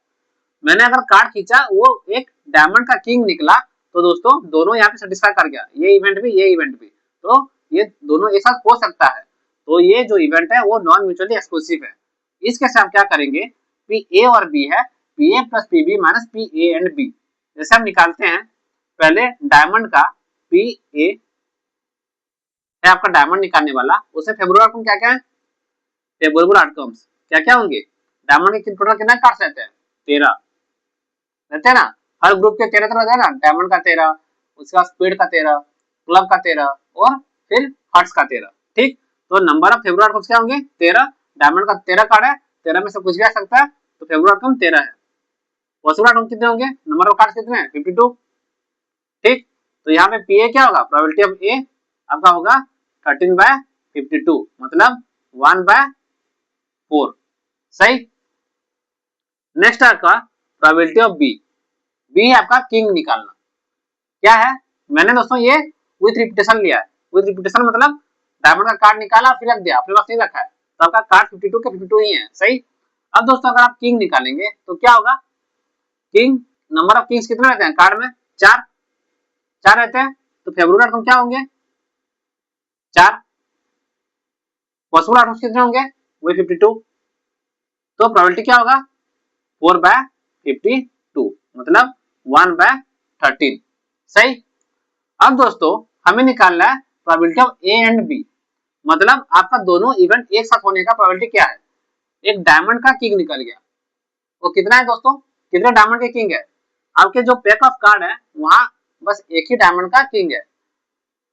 मैंने अगर कार्ड खींचा वो एक डायमंड का किंग निकला तो दोस्तों दोनों यहाँ पे सेटिस्फाई कर गया, ये इवेंट भी ये इवेंट भी, तो ये दोनों एक साथ हो सकता है। तो ये जो इवेंट है वो नॉन म्यूचुअली एक्सक्लूसिव है। इसके साथ आप क्या करेंगे, पी ए और बी है, P A plus P B minus P A and B. जैसे हम निकालते हैं पहले डायमंड का पी ए है आपका डायमंड निकालने वाला, उससे फेवरेबल आउटकम क्या क्या है, फेवरेबल आउटकम्स क्या क्या होंगे, डायमंड के टोटल कितना कार्ड्स रहते हैं, 13 रहते हैं ना, हर ग्रुप के 13 तरह है ना, डायमंड का 13, उसका स्पीड का 13, क्लब का 13 और फिर हार्ट्स का 13। ठीक, तो नंबर ऑफ फेवरेबल आउटकम्स क्या होंगे 13, डायमंड का 13 कार्ड है, 13 में से कुछ भी आ सकता है, तो फेवरेबल आउटकम 13 है। पॉसिबल आउटकम कितने होंगे, नंबर ऑफ कार्ड्स कितने हैं 52। ठीक, तो यहाँ पे पी ए क्या होगा, प्रोबेबिलिटी ऑफ ए आपका होगा 13/52, मतलब 1/4। सही। नेक्स्ट आपका प्रोबेबिलिटी ऑफ बी, बी है आपका किंग निकालना। क्या है, मैंने दोस्तों ये विथ रिपीटेशन लिया है, विथ रिपीटेशन मतलब डायमंड का कार्ड निकाला फिर रख दिया, अपने पास नहीं रखा है, तो आपका कार्ड 52 के 52 ही है। सही। अब दोस्तों अगर आप किंग निकालेंगे तो क्या होगा, किंग नंबर ऑफ किंग्स कितने रहते हैं कार्ड में, 4 4 रहते हैं, तो फेवरेबल आउटकम क्या होंगे 4, पॉसिबल आउटकम कितने होंगे वही 52, तो प्रोबेबिलिटी क्या होगा 4/52, मतलब 1/13। सही। अब दोस्तों हमें निकालना है probability of A and B, मतलब आपका दोनों इवेंट एक साथ होने का प्रोबेबिलिटी क्या है। एक डायमंड का किंग निकल गया, वो कितना है दोस्तों, कितने डायमंड के किंग है, आपके जो पैक ऑफ कार्ड है वहां बस एक ही डायमंड का किंग है,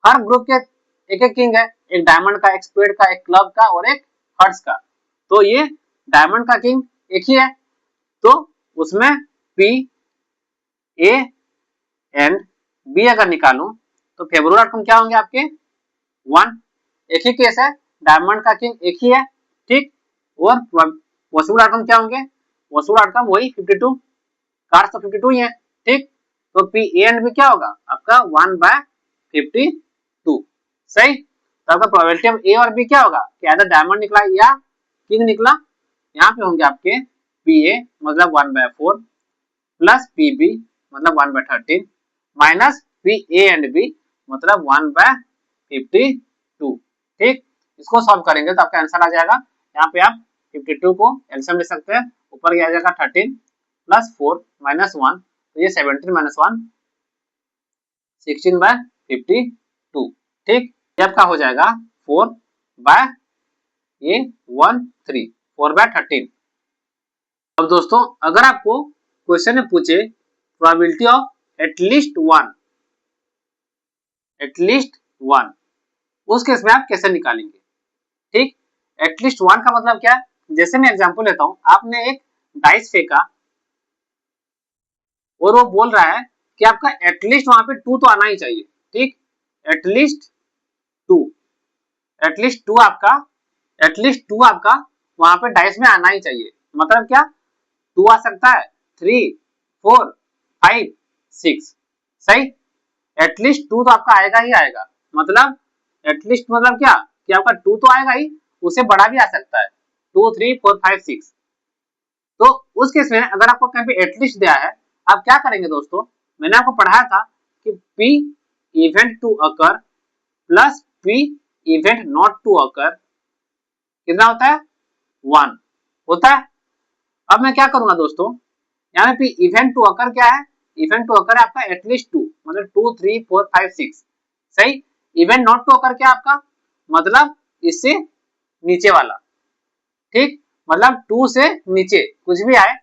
हर ग्रुप के एक एक किंग है, एक डायमंड का, एक स्पेड का, एक क्लब का और एक हर्ट्स का, तो ये डायमंड का किंग एक ही है, तो उसमें पी ए एंड बी अगर निकालूं तो फेवरेबल आउटकम क्या होंगे आपके 1, एक ही केस है, डायमंड का किंग एक ही है। ठीक, और पॉसिबल आउटकम क्या होंगे, पॉसिबल आउटकम वही 52, कार्ड्स तो 52 ही है। ठीक, तो पी ए एंड बी क्या होगा आपका 1/52। सही। तो आपका प्रोबेबिलिटी ऑफ ए और बी क्या होगा कि आइदर डायमंड निकला या किंग निकला, यहाँ पे होंगे आपके पी ए मतलब 1/4 प्लस पी बी मतलब 1/13 minus P A and B मतलब 1/52। ठीक, इसको सॉल्व करेंगे तो आपका आंसर आ जाएगा, यहाँ पे आप 52 को एलसीएम ले सकते हैं, ऊपर गया जाएगा 13 प्लस 4 माइनस 1, तो ये 17 माइनस 1 16/52। ठीक, ये आपका हो जाएगा 4/13। अब दोस्तों अगर आपको क्वेश्चन में पूछे प्रोबेबिलिटी ऑफ एटलीस्ट वन, उस केस में आप कैसे निकालेंगे। ठीक, एटलीस्ट वन का मतलब क्या है, जैसे मैं एग्जांपल लेता हूं, आपने एक डाइस फेंका और वो बोल रहा है कि आपका एटलीस्ट वहां पे 2 तो आना ही चाहिए। ठीक, एटलीस्ट 2, एटलीस्ट टू आपका वहां पे डाइस में आना ही चाहिए, मतलब क्या 2 आ सकता है, 3 4 5 6। सही, एटलीस्ट 2 तो आपका आएगा ही आएगा, मतलब एटलीस्ट मतलब क्या कि आपका 2 तो आएगा ही, उससे बड़ा भी आ सकता है 2 3 4 5 6। तो उस केस में अगर आपको कहीं पे एटलीस्ट दिया है, आप क्या करेंगे दोस्तों, मैंने आपको पढ़ाया था कि P event to occur plus P event not to occur कितना होता है 1 होता है। अब मैं क्या करूंगा दोस्तों, यहाँ पे इवेंट टू अकर क्या है, इवेंट टू अकर है आपका एटलीस्ट 2 मतलब 2 3 4 5 6। सही, इवेंट नॉट टू अकर क्या आपका, मतलब इससे नीचे वाला। ठीक, मतलब 2 से नीचे कुछ भी आए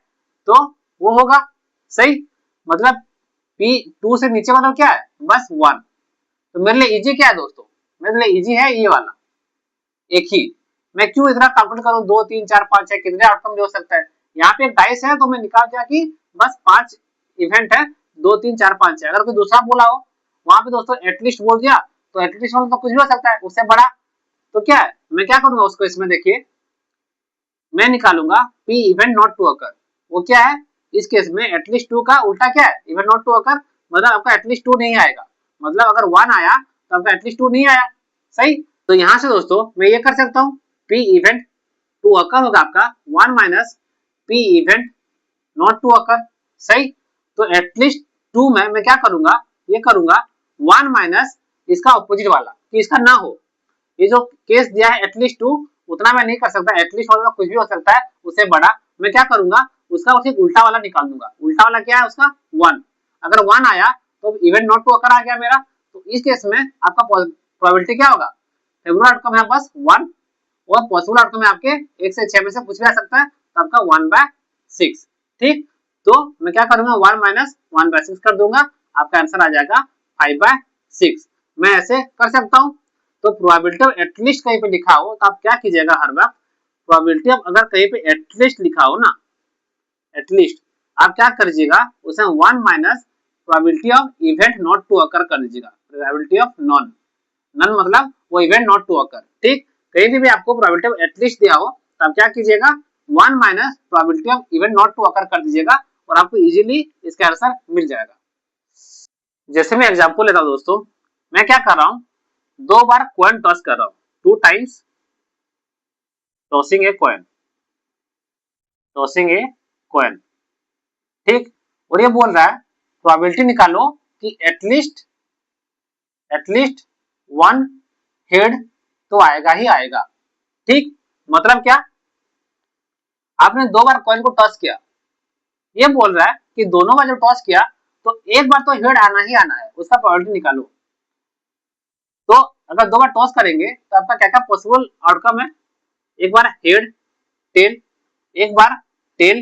तो वो होगा। सही, मतलब P 2 से नीचे मतलब क्या है बस 1। तो मेरे लिए इजी क्या है दोस्तों, मेरे लिए इजी है ये वाला एक ही, मैं क्यों इतना कैलकुलेट करूं 2 3 4 5 6 कितने आउटकम भी हो सकता है। यहाँ पे एक डाइस है तो मैं निकाल दिया कि बस 5 इवेंट है, 2 3 4 5 है। अगर कोई दूसरा बोला हो वहां पे दोस्तों एटलीस्ट बोल दिया तो एटलीस्ट तो कुछ भी हो सकता है उससे बड़ा। तो क्या है मैं क्या करूंगा उसको, इसमें देखिए मैं निकालूंगा P event not to occur. वो क्या है इस केस में एटलीस्ट 2 का उल्टा क्या है इवेंट नॉट टू अकर, मतलब आपका एटलीस्ट 2 नहीं आएगा, मतलब अगर 1 आया तो आपका एटलीस्ट 2 नहीं आया। सही, तो यहां से दोस्तों मैं ये कर सकता हूँ पी इवेंट टू अकर होगा आपका 1 minus P event not to occur. सही, तो एटलीस्ट 2 में मैं क्या करूंगा, ये करूंगा 1 माइनस इसका ऑपोजिट वाला कि इसका ना हो। ये जो केस दिया है एटलीस्ट 2 उतना मैं नहीं कर सकता, एटलीस्ट वाला कुछ भी हो सकता है उससे बड़ा। मैं क्या करूंगा उसका ठीक उल्टा वाला निकाल दूंगा। उल्टा वाला क्या है उसका 1। अगर 1 आया तो इवेंट नॉट टू अकर आ गया मेरा। तो इस केस में आपका प्रोबेबिलिटी क्या होगा, फेवरेबल आउटकम है बस 1 और पॉसिबल आउटकम है आपके 1 से 6 में से कुछ भी आ सकता है, तो आपका 1/6। ठीक, तो मैं क्या करूंगा 1 माइनस 1/6 कर दूंगा, आपका आंसर आ जाएगा 5/6। मैं ऐसे कर सकता हूं। तो प्रोबेबिलिटी ऑफ एटलीस्ट कहीं पे लिखा हो तो आप क्या कीजिएगा हर बार प्रोबेबिलिटी ऑफ अगर कहीं पे एटलीस्ट लिखा हो ना, एटलीस्ट आप क्या कर दीजिएगा उसे 1 minus probability of event not to occur कर दीजिएगा, प्रोबेबिलिटी ऑफ नॉन। नन मतलब वो इवेंट नॉट टू अकर। ठीक, कहीं भी आपको प्रोबेबिलिटी ऑफ एटलीस्ट दिया हो तो आप क्या कीजिएगा 1 minus probability of event not to occur कर दीजिएगा और आपको इजीली इसका आंसर मिल जाएगा। जैसे मैं एग्जांपल लेता हूं दोस्तों, मैं क्या कर रहा हूं 2 बार कॉइन टॉस कर रहा हूं, 2 times tossing a coin, tossing a coin. ठीक, और ये बोल रहा है प्रोबेबिलिटी निकालो कि एटलीस्ट 1 हेड तो आएगा ही आएगा। ठीक, मतलब क्या आपने 2 बार कॉइन को टॉस किया, ये बोल रहा है कि दोनों बार जब टॉस किया तो एक बार तो हेड आना ही आना है, उसका प्रोबेबिलिटी निकालो। तो अगर 2 बार टॉस करेंगे तो आपका क्या क्या पॉसिबल आउटकम है, एक बार हेड टेल, एक बार टेल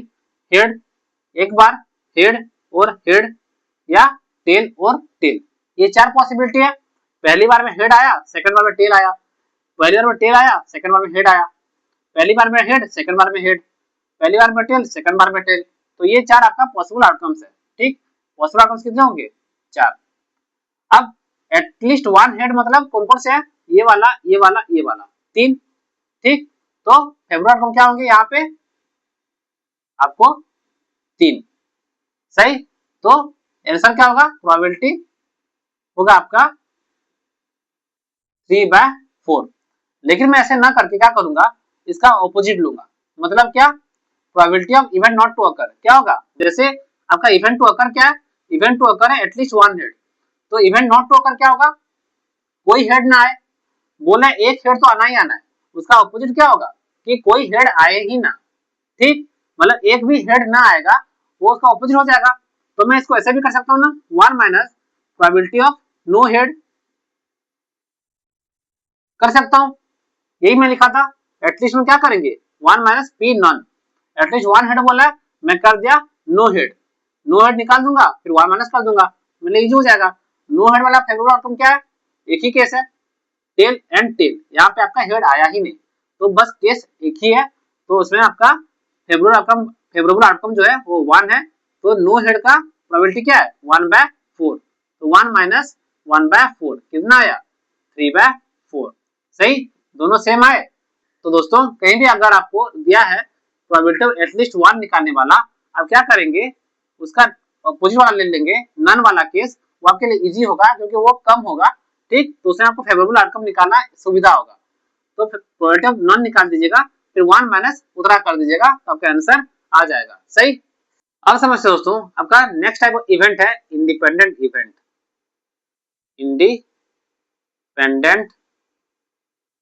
हेड, एक बार हेड और हेड या टेल और टेल, ये 4 पॉसिबिलिटी है। पहली बार में हेड आया, सेकंड बार में टेल आया, पहली बार में टेल आया, सेकंड बार में हेड आया, पहली बार में हेड, सेकंड बार में हेड, पहली बार में टेल, सेकंड बार में टेल। तो ये 4 आपका पॉसिबल आउटकम्स है। ठीक, पॉसिबल आउटकम्स कितने होंगे 4। अब एटलीस्ट 1 हेड मतलब कौन कौन से है, ये वाला ये वाला ये वाला 3। ठीक, तो फेवरेबल आउटकम क्या होंगे यहाँ पे आपको 3। सही, तो आंसर क्या होगा प्रोबेबिलिटी होगा आपका 3/4। लेकिन मैं ऐसे ना करके क्या करूंगा इसका ऑपोजिट लूंगा। मतलब क्या, probability of event not to occur क्या होगा, जैसे आपका इवेंट टू अकर क्या है, इवेंट टू अकर है एटलीस्ट 1 हेड, तो इवेंट नॉट टू अकर क्या होगा कोई हेड ना आए। बोला एक हेड तो आना ही आना है, उसका ऑपोजिट क्या होगा कि कोई हेड आए ही ना। ठीक, मतलब एक भी हेड ना आएगा वो उसका ऑपोजिट हो जाएगा। तो मैं इसको ऐसे भी कर सकता हूँ ना 1 minus probability of no head कर सकता हूँ, यही मैं लिखा था। एटलीस्ट में क्या करेंगे 1 minus P non, at least 1 head बोला है मैं कर दिया नो हेड, नो हेड निकाल दूंगा फिर 1 माइनस कर दूंगा, मतलब इजी हो जाएगा। नो हेड वाला फेवरेबल आउटकम क्या है, एक ही केस है टेल एंड टेल, यहाँ पे आपका हेड आया ही नहीं, तो बस केस एक ही है। तो उसमें आपका फेवरेबल आउटकम जो है वो 1 है, तो नो हेड का प्रोबेबिलिटी क्या है 1/4, तो 1 माइनस 1/4 कितना आया 3/4। सही, दोनों सेम आए। तो दोस्तों कहीं भी अगर आपको दिया है प्रोबेबिलिटी ऑफ एटलीस्ट 1 निकालने वाला, आप क्या करेंगे उसका अपोजिट वाला ले लेंगे, नन वाला केस, वो आपके लिए इजी होगा क्योंकि वो कम होगा। ठीक, तो उसमें आपको फेवरेबल आउटकम निकालना सुविधा होगा। तो प्रोबेबिलिटी ऑफ नन निकाल दीजिएगा फिर 1 माइनस उतरा कर दीजिएगा तो आपका आंसर आ जाएगा। सही, अब समझते दोस्तों आपका नेक्स्ट टाइप ऑफ इवेंट है इंडिपेंडेंट इवेंट। इंडिपेंडेंट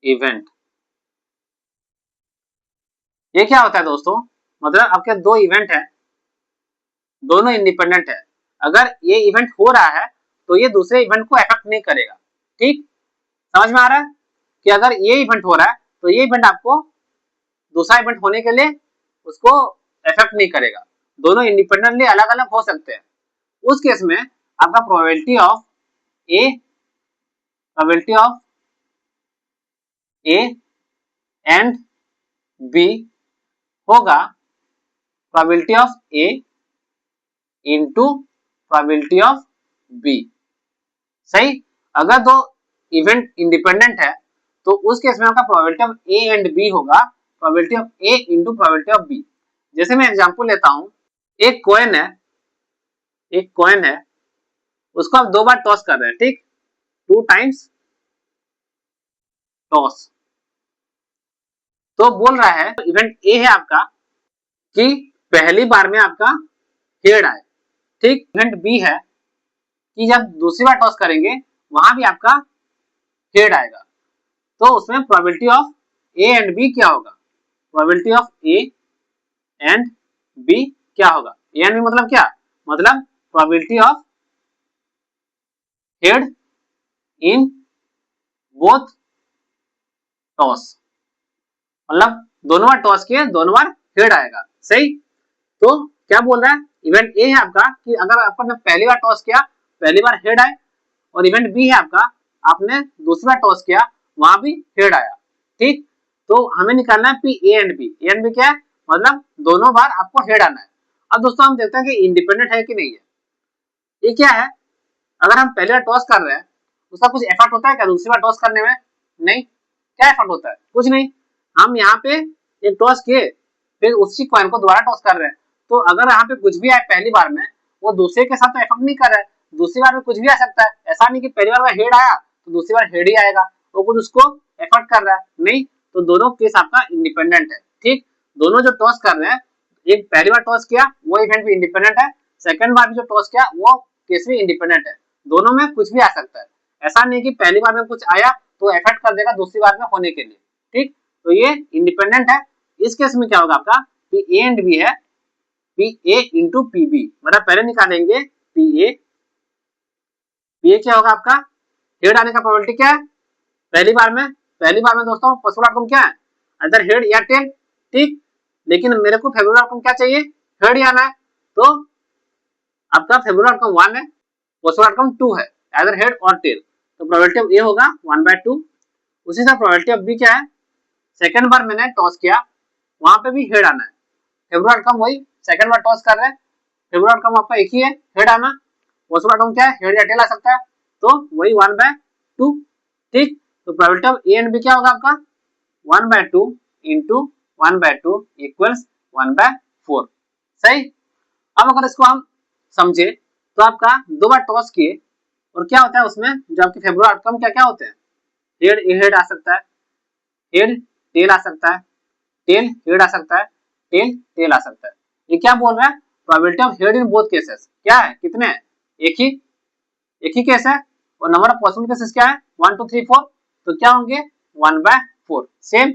इवेंट ये क्या होता है दोस्तों, मतलब आपके 2 इवेंट है, दोनों इंडिपेंडेंट है। अगर ये इवेंट हो रहा है तो ये दूसरे इवेंट को अफेक्ट नहीं करेगा। ठीक, समझ में आ रहा है कि अगर ये इवेंट हो रहा है तो ये इवेंट आपको दूसरा इवेंट होने के लिए उसको अफेक्ट नहीं करेगा, दोनों इंडिपेंडेंटली अलग अलग हो सकते हैं। उस केस में आपका probability of A and B होगा probability of A into probability of B. सही। अगर दो इवेंट इंडिपेंडेंट है तो उस केस में आपका probability of A and B होगा probability of A into probability of B. जैसे मैं एग्जांपल लेता हूं, एक कॉइन है, एक कॉइन है, उसको आप दो बार टॉस कर रहे हैं, ठीक, 2 टाइम्स टॉस। तो बोल रहा है इवेंट ए है आपका कि पहली बार में आपका हेड आए, ठीक। इवेंट बी है कि जब दूसरी बार टॉस करेंगे वहां भी आपका हेड आएगा। तो उसमें probability of A and B क्या होगा, probability of A and B क्या होगा। ए एंड बी मतलब क्या, मतलब probability of head in both toss, मतलब दोनों बार टॉस किए दोनों बार हेड आएगा। सही। तो क्या बोल रहा है, इवेंट ए है आपका कि अगर आपने पहली बार टॉस किया पहली बार हेड आए, और इवेंट बी है आपका आपने दूसरी बार टॉस किया वहां भी हेड आया, ठीक। तो हमें निकालना है P A and B. A and B क्या है, मतलब दोनों बार आपको हेड आना है। अब दोस्तों हम देखते हैं कि इंडिपेंडेंट है कि नहीं है। ये क्या है, अगर हम पहली बार टॉस कर रहे हैं उसका कुछ एफर्ट होता है क्या दूसरी बार टॉस करने में, नहीं। क्या एफर्ट होता है, कुछ नहीं। हम यहाँ पे एक टॉस किए फिर उसी कॉइन को दोबारा टॉस कर रहे हैं, तो अगर यहाँ पे कुछ भी आए पहली बार में वो दूसरे के साथ तो एफर्ट नहीं कर रहा है, दूसरी बार में कुछ भी आ सकता है। ऐसा नहीं कि पहली बार में हेड आया तो दूसरी बार हेड ही आएगा, वो कुछ उसको एफर्ट कर रहा है, नहीं। तो दोनों केस आपका इंडिपेंडेंट है, ठीक। दोनों जो टॉस कर रहे हैं, एक पहली बार टॉस किया वो इवेंट भी इंडिपेंडेंट है, सेकंड बार भी जो टॉस किया वो केस भी इंडिपेंडेंट है। दोनों में कुछ भी आ सकता है, ऐसा नहीं कि पहली बार में कुछ आया तो एफर्ट कर देगा दूसरी बार में होने के लिए, ठीक। तो ये इंडिपेंडेंट है। इस केस में क्या होगा आपका पी ए एंड बी है P A into P B, मतलब पहले निकालेंगे पी ए क्या होगा आपका, हेड आने का प्रोबेबिलिटी क्या है पहली बार में, दोस्तों पॉसिबल आउटकम क्या है, अदर हेड या टेल, ठीक। लेकिन मेरे को फेवरेबल आउटकम क्या चाहिए, हेड ही आना है। तो आपका फेवरेबल आउटकम 1 है, पॉसिबल आउटकम 2 है, अदर हेड और टेल। तो प्रोबेबिलिटी ऑफ ए होगा 1/2। उसी तरह प्रोबेबिलिटी ऑफ बी क्या है, सेकंड बार मैंने टॉस किया वहां पे भी हेड आना है, फेवरेबल आउटकम वही, सेकंड बार टॉस कर रहे हैं फेवरेबल आउटकम आपका एक ही है, हेड आना। पॉसिबल आउटकम क्या है, हेड या टेल आ सकता है, तो वही 1/2, ठीक। तो probability of A and B क्या होगा आपका 1/2 इंटू 1/2 इक्वल्स 1/4। सही। अब अगर इसको हम समझे तो आपका दो बार टॉस किए और क्या होता है उसमें जो आपके फेवरेबल आउटकम क्या क्या होते हैं, हेड हेड आ सकता है, हेड टेल आ सकता है, टेल हेड आ सकता है, टेल टेल आ सकता है। ये क्या बोल रहा है, probability of head in both cases क्या है, कितने हैं, एक ही केस है, और नंबर ऑफ पॉसिबल केसेस क्या है 1 2 3 4, तो क्या होंगे 1/4। सेम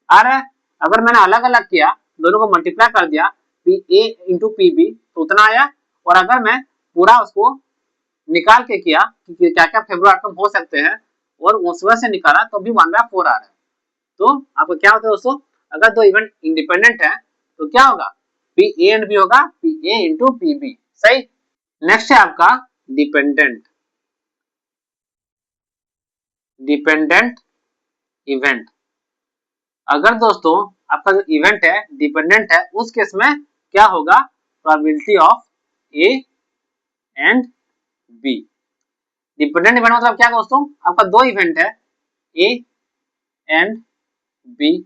आ रहा है। अगर मैंने अलग अलग किया दोनों को मल्टीप्लाई कर दिया P A into P B तो उतना आया, और अगर मैं पूरा उसको निकाल के किया कि क्या क्या फेवरेबल आउटकम हो सकते हैं और उसमें से निकाला तो भी 1/4 आ रहा है। तो आपको क्या होता है दोस्तों, अगर दो इवेंट इंडिपेंडेंट है तो क्या होगा पी ए एंड बी होगा P A into P B. सही। नेक्स्ट है आपका डिपेंडेंट डिपेंडेंट इवेंट। अगर दोस्तों आपका जो इवेंट है डिपेंडेंट है उस केस में क्या होगा, probability of A and B. Dependent event मतलब क्या दोस्तों, आपका दो इवेंट है ए एंड बी,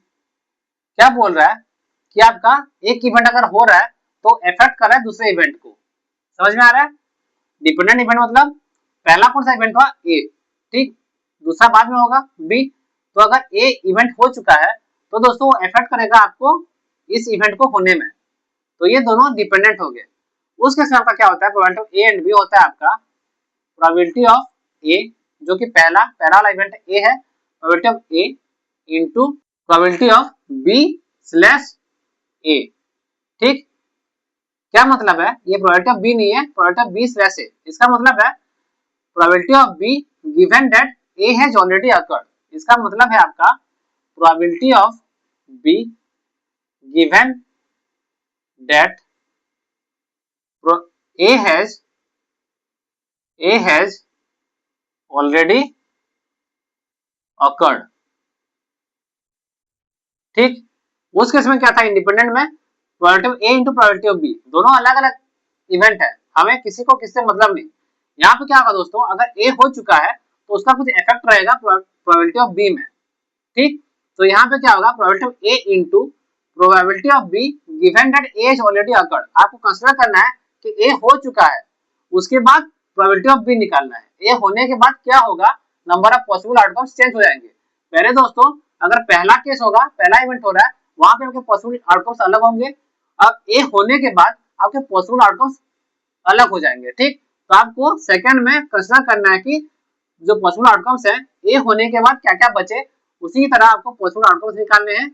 क्या बोल रहा है कि आपका एक इवेंट अगर हो रहा है तो इफेक्ट कर रहा है दूसरे इवेंट को, समझ में आ रहा है। डिपेंडेंट इवेंट मतलब पहला कौन सा इवेंट हुआ ए, ठीक, दूसरा बाद में होगा बी। तो अगर ए इवेंट हो चुका है तो दोस्तों वो इफेक्ट करेगा आपको इस इवेंट को होने में, तो ये दोनों डिपेंडेंट हो गए। उस केस में आपका क्या होता है, probability of A and B होता है आपका प्रोबेबिलिटी ऑफ ए, जो कि पहला वाला इवेंट ए है, probability of A into probability of B slash A, ठीक। क्या मतलब है, ये प्रोबेबिलिटी ऑफ बी नहीं है, probability of B slash A. इसका मतलब है probability of B given that A has already occurred. इसका मतलब है आपका probability of B given that A has already occurred, ठीक। उस केस में क्या था, इंडिपेंडेंट में probability of A into probability of B, दोनों अलग अलग इवेंट है, हमें किसी को किससे मतलब नहीं। यहाँ पे क्या होगा दोस्तों, अगर ए हो चुका है तो उसका कुछ इफेक्ट रहेगा प्रोबेबिलिटी ऑफ बी में, ठीक। तो यहाँ पे क्या होगा, probability of A into probability of B given that A is already occurred. आपको कंसीडर करना है कि ए हो चुका है, उसके बाद प्रोबेबिलिटी ऑफ बी निकालना है। ए होने के बाद क्या होगा, number of possible outcomes change हो जाएंगे। पहले दोस्तों अगर पहला केस होगा, पहला इवेंट हो रहा है, वहां पे आपके पॉसिबल आउटकम्स अलग होंगे। अब ए होने के बाद आपके पॉसिबल आउटकम्स अलग हो जाएंगे, ठीक। तो आपको सेकंड में कंसीडर करना है कि जो पॉसिबल आउटकम्स है ए होने के बाद क्या क्या बचे, उसी की तरह आपको पॉसिबल आउटकम्स निकालने हैं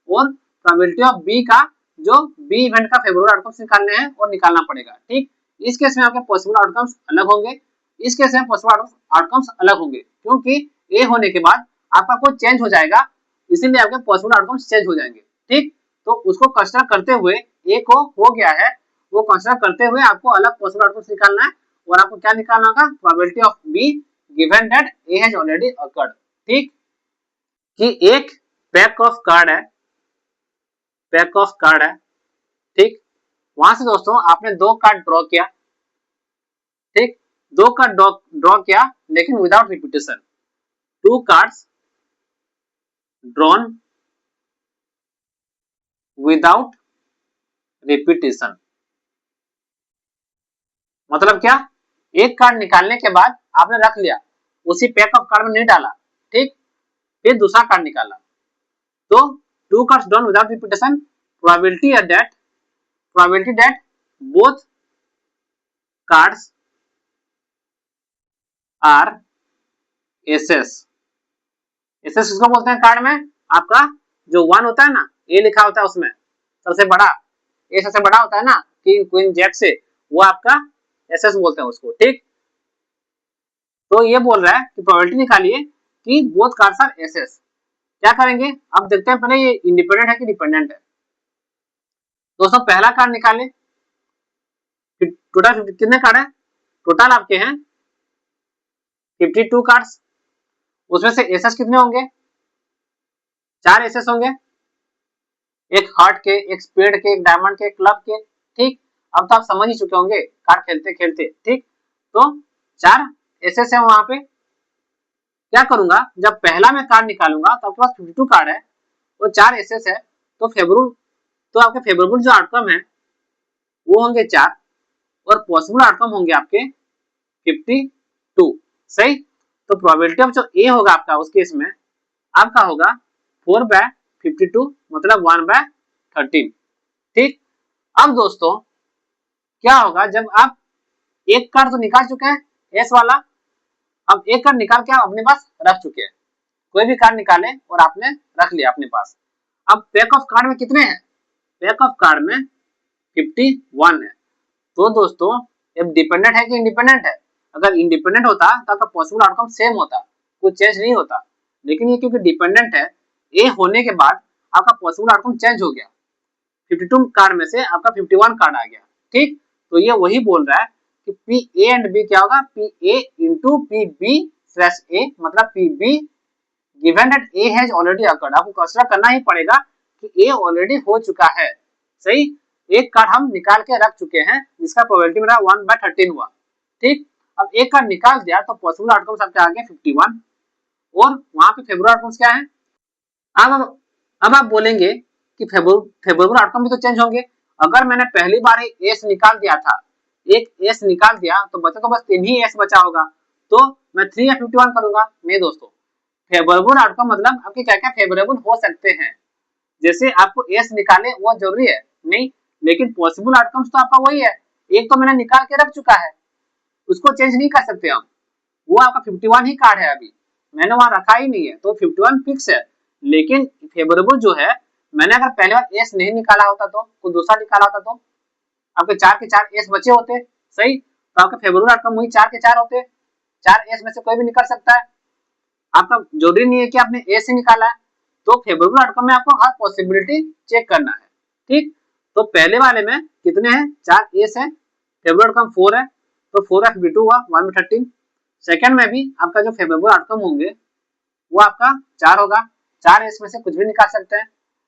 और प्रोबेबिलिटी ऑफ बी का, जो बी इवेंट का फेवरेबल आउटकम्स निकालने हैं और निकालना पड़ेगा, ठीक। इस केस में आपके पॉसिबल आउटकम्स अलग होंगे, इस केस में पॉसिबल आउटकम्स अलग होंगे, क्योंकि ए होने के बाद आपका कोई चेंज हो जाएगा, इसीलिए आपके पॉसिबल आउटकम्स चेंज हो जाएंगे, ठीक। तो उसको कंसीडर करते हुए, ए को हो गया है, वो कंसीडर करते हुए आपको अलग पॉसिबल आउटकम्स निकालना है और आपको क्या निकालना होगा, probability of B given that A has already occurred, ठीक। कि एक पैक ऑफ कार्ड है, पैक ऑफ कार्ड है, ठीक। वहां से दोस्तों आपने दो कार्ड ड्रॉ किया, ठीक, दो कार्ड ड्रॉ किया लेकिन without repetition, to cards drawn without repetition. मतलब क्या, एक कार्ड निकालने के बाद आपने रख लिया, उसी पैक ऑफ कार्ड में नहीं डाला, ठीक, फिर दूसरा कार्ड निकाला, तो two cards drawn without repetition, probability that both cards are aces. Aces किसको बोलते हैं, कार्ड में आपका जो वन होता है ना, ए लिखा होता है उसमें सबसे बड़ा, ए सबसे बड़ा होता है ना, किंग क्वीन जैक से, वो आपका एसएस बोलते हैं उसको, ठीक। तो ये बोल रहा है कि प्रोबेबिलिटी निकालिए कि बोथ कार्ड्स आर एसएस। क्या करेंगे, अब देखते हैं पहले ये इंडिपेंडेंट है कि डिपेंडेंट है। दोस्तों पहला कार्ड निकाले, टोटल कितने कार्ड है, टोटल आपके हैं 52 कार्ड्स, उसमें से एसएस कितने होंगे, 4 एसएस होंगे, एक हार्ट के, एक स्पेड के, एक डायमंड के, एक क्लब के, ठीक। अब तो आप समझ ही चुके होंगे कार्ड खेलते खेलते, ठीक। तो 4 एसएस है वहां पे। क्या करूंगा, जब पहला मैं कार्ड निकालूंगा तो आपके पास 52 कार्ड है, वो 4 एसएस है, तो फेवरेबल, तो आपके फेवरेबल जो आउटकम है वो होंगे 4 और पॉसिबल आउटकम होंगे आपके 52, सही। तो प्रोबेबिलिटी ऑफ जो ए होगा आपका उस केस में आपका होगा 4/52, मतलब 1/13, ठीक। अब दोस्तों क्या होगा, जब आप एक कार्ड तो निकाल चुके हैं एस वाला, अब एक कार्ड निकाल के आप अपने पास रख चुके हैं, कोई भी कार्ड निकाले और आपने रख लिया अपने पास। अब पैक ऑफ कार्ड में कितने हैं, पैक ऑफ कार्ड में 51 है। तो दोस्तों ये डिपेंडेंट है कि इंडिपेंडेंट है, अगर इंडिपेंडेंट होता तो आपका पॉसिबल आउटकम सेम होता, कुछ चेंज नहीं होता, लेकिन ये क्योंकि डिपेंडेंट है, ए होने के बाद आपका पॉसिबल आउटकम चेंज हो गया, 52 कार्ड में से आपका 51 कार्ड आ गया, ठीक। तो ये वही बोल रहा है कि पी ए एंड बी क्या होगा, P A into P B slash A, मतलब P B given that A has already occurred. आपको कंसीडर करना ही पड़ेगा कि ए ऑलरेडी हो चुका है, सही। एक कार्ड हम निकाल के रख चुके हैं जिसका प्रोबेबिलिटी मेरा 1/13 हुआ, ठीक। अब एक कार्ड निकाल दिया तो पॉसिबल आउटकम्स आपके आ गए 51 और वहां पे फेवरेबल आउटकम्स क्या है। अब आप बोलेंगे कि फेवरेबल आउटकम भी तो चेंज होंगे, अगर मैंने पहली बार एस निकाल दिया था, एक एस निकाल दिया तो बचा तो बस 3 ही एस बचा होगा, तो मैं 3 या 51 करूंगा, नहीं दोस्तों। फेवरेबल आउटकम मतलब आपके क्या क्या फेवरेबल हो सकते हैं, जैसे आपको एस निकाले वो जरूरी है नहीं, लेकिन पॉसिबल आउटकम्स तो आपका वही है, एक तो मैंने निकाल के रख चुका है, उसको चेंज नहीं कर सकते हम, वो आपका 51 ही कार्ड है, अभी मैंने वहां रखा ही नहीं है, तो 51 फिक्स है। लेकिन फेवरेबल जो है, मैंने अगर पहले बार एस नहीं निकाला होता तो कोई दूसरा निकाला होता तो आपके 4 के 4 एस बचे होते, सही। तो आपके फेवरेबल आउटकम वही 4 के 4 होते, 4 एस में से कोई भी निकल सकता है, आपका जरूरी नहीं है कि आपने ए से निकाला है। तो फेवरेबल आउटकम में आपको हर पॉसिबिलिटी चेक करना है, ठीक। तो पहले वाले में कितने हैं, 4 एस है, फेवरेबल आउटकम 4 है, तो 4/52 हुआ 1/13। सेकंड में भी आपका जो फेवरेबल आउटकम होंगे वो आपका 4 होगा, 4 एस में से कुछ भी निकाल सकते हैं,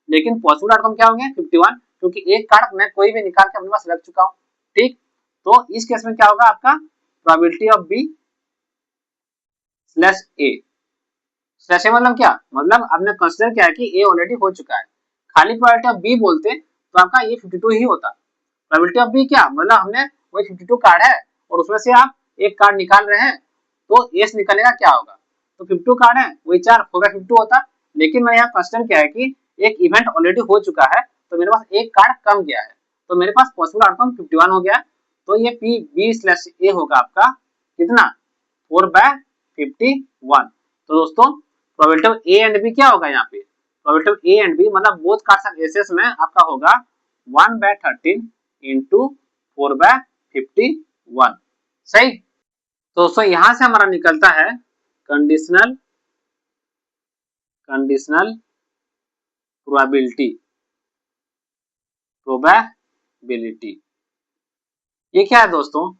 लेकिन पॉसिबल आउटकम क्या होंगे 51, क्योंकि एक कार्ड मैं कोई भी निकाल के अपने पास रख चुका हूँ। ठीक, तो इस केस में क्या होगा आपका probability of B slash A. Slash A मतलब क्या, मतलब आपने कंसीडर किया है कि ए ऑलरेडी हो चुका है, खाली प्रोबेबिलिटी ऑफ बी बोलते तो आपका ये 52 ही होता। प्रोबेबिलिटी ऑफ बी क्या मतलब हमने वही 52 कार्ड है और उसमें से आप एक कार्ड निकाल रहे हैं, तो एस निकलेगा क्या होगा, तो 52 कार्ड है वही 4 होगा 52 होता। लेकिन मैं यहाँ क्वेश्चन क्या है कि एक इवेंट ऑलरेडी हो चुका है तो मेरे पास एक कार्ड कम गया है, तो मेरे पास पॉसिबल आउटकम 51 हो गया। तो ये पी बी स्लैश ए होगा आपका कितना 4/51। तो दोस्तों probability of A and B क्या होगा यहाँ पे, probability of A and B मतलब बोथ कार्ड्स ऑफ एसेस में आपका होगा 1/13 इंटू 4/51। सही, तो दोस्तों यहां से हमारा निकलता है कंडीशनल प्रोबेबिलिटी ये क्या है दोस्तों,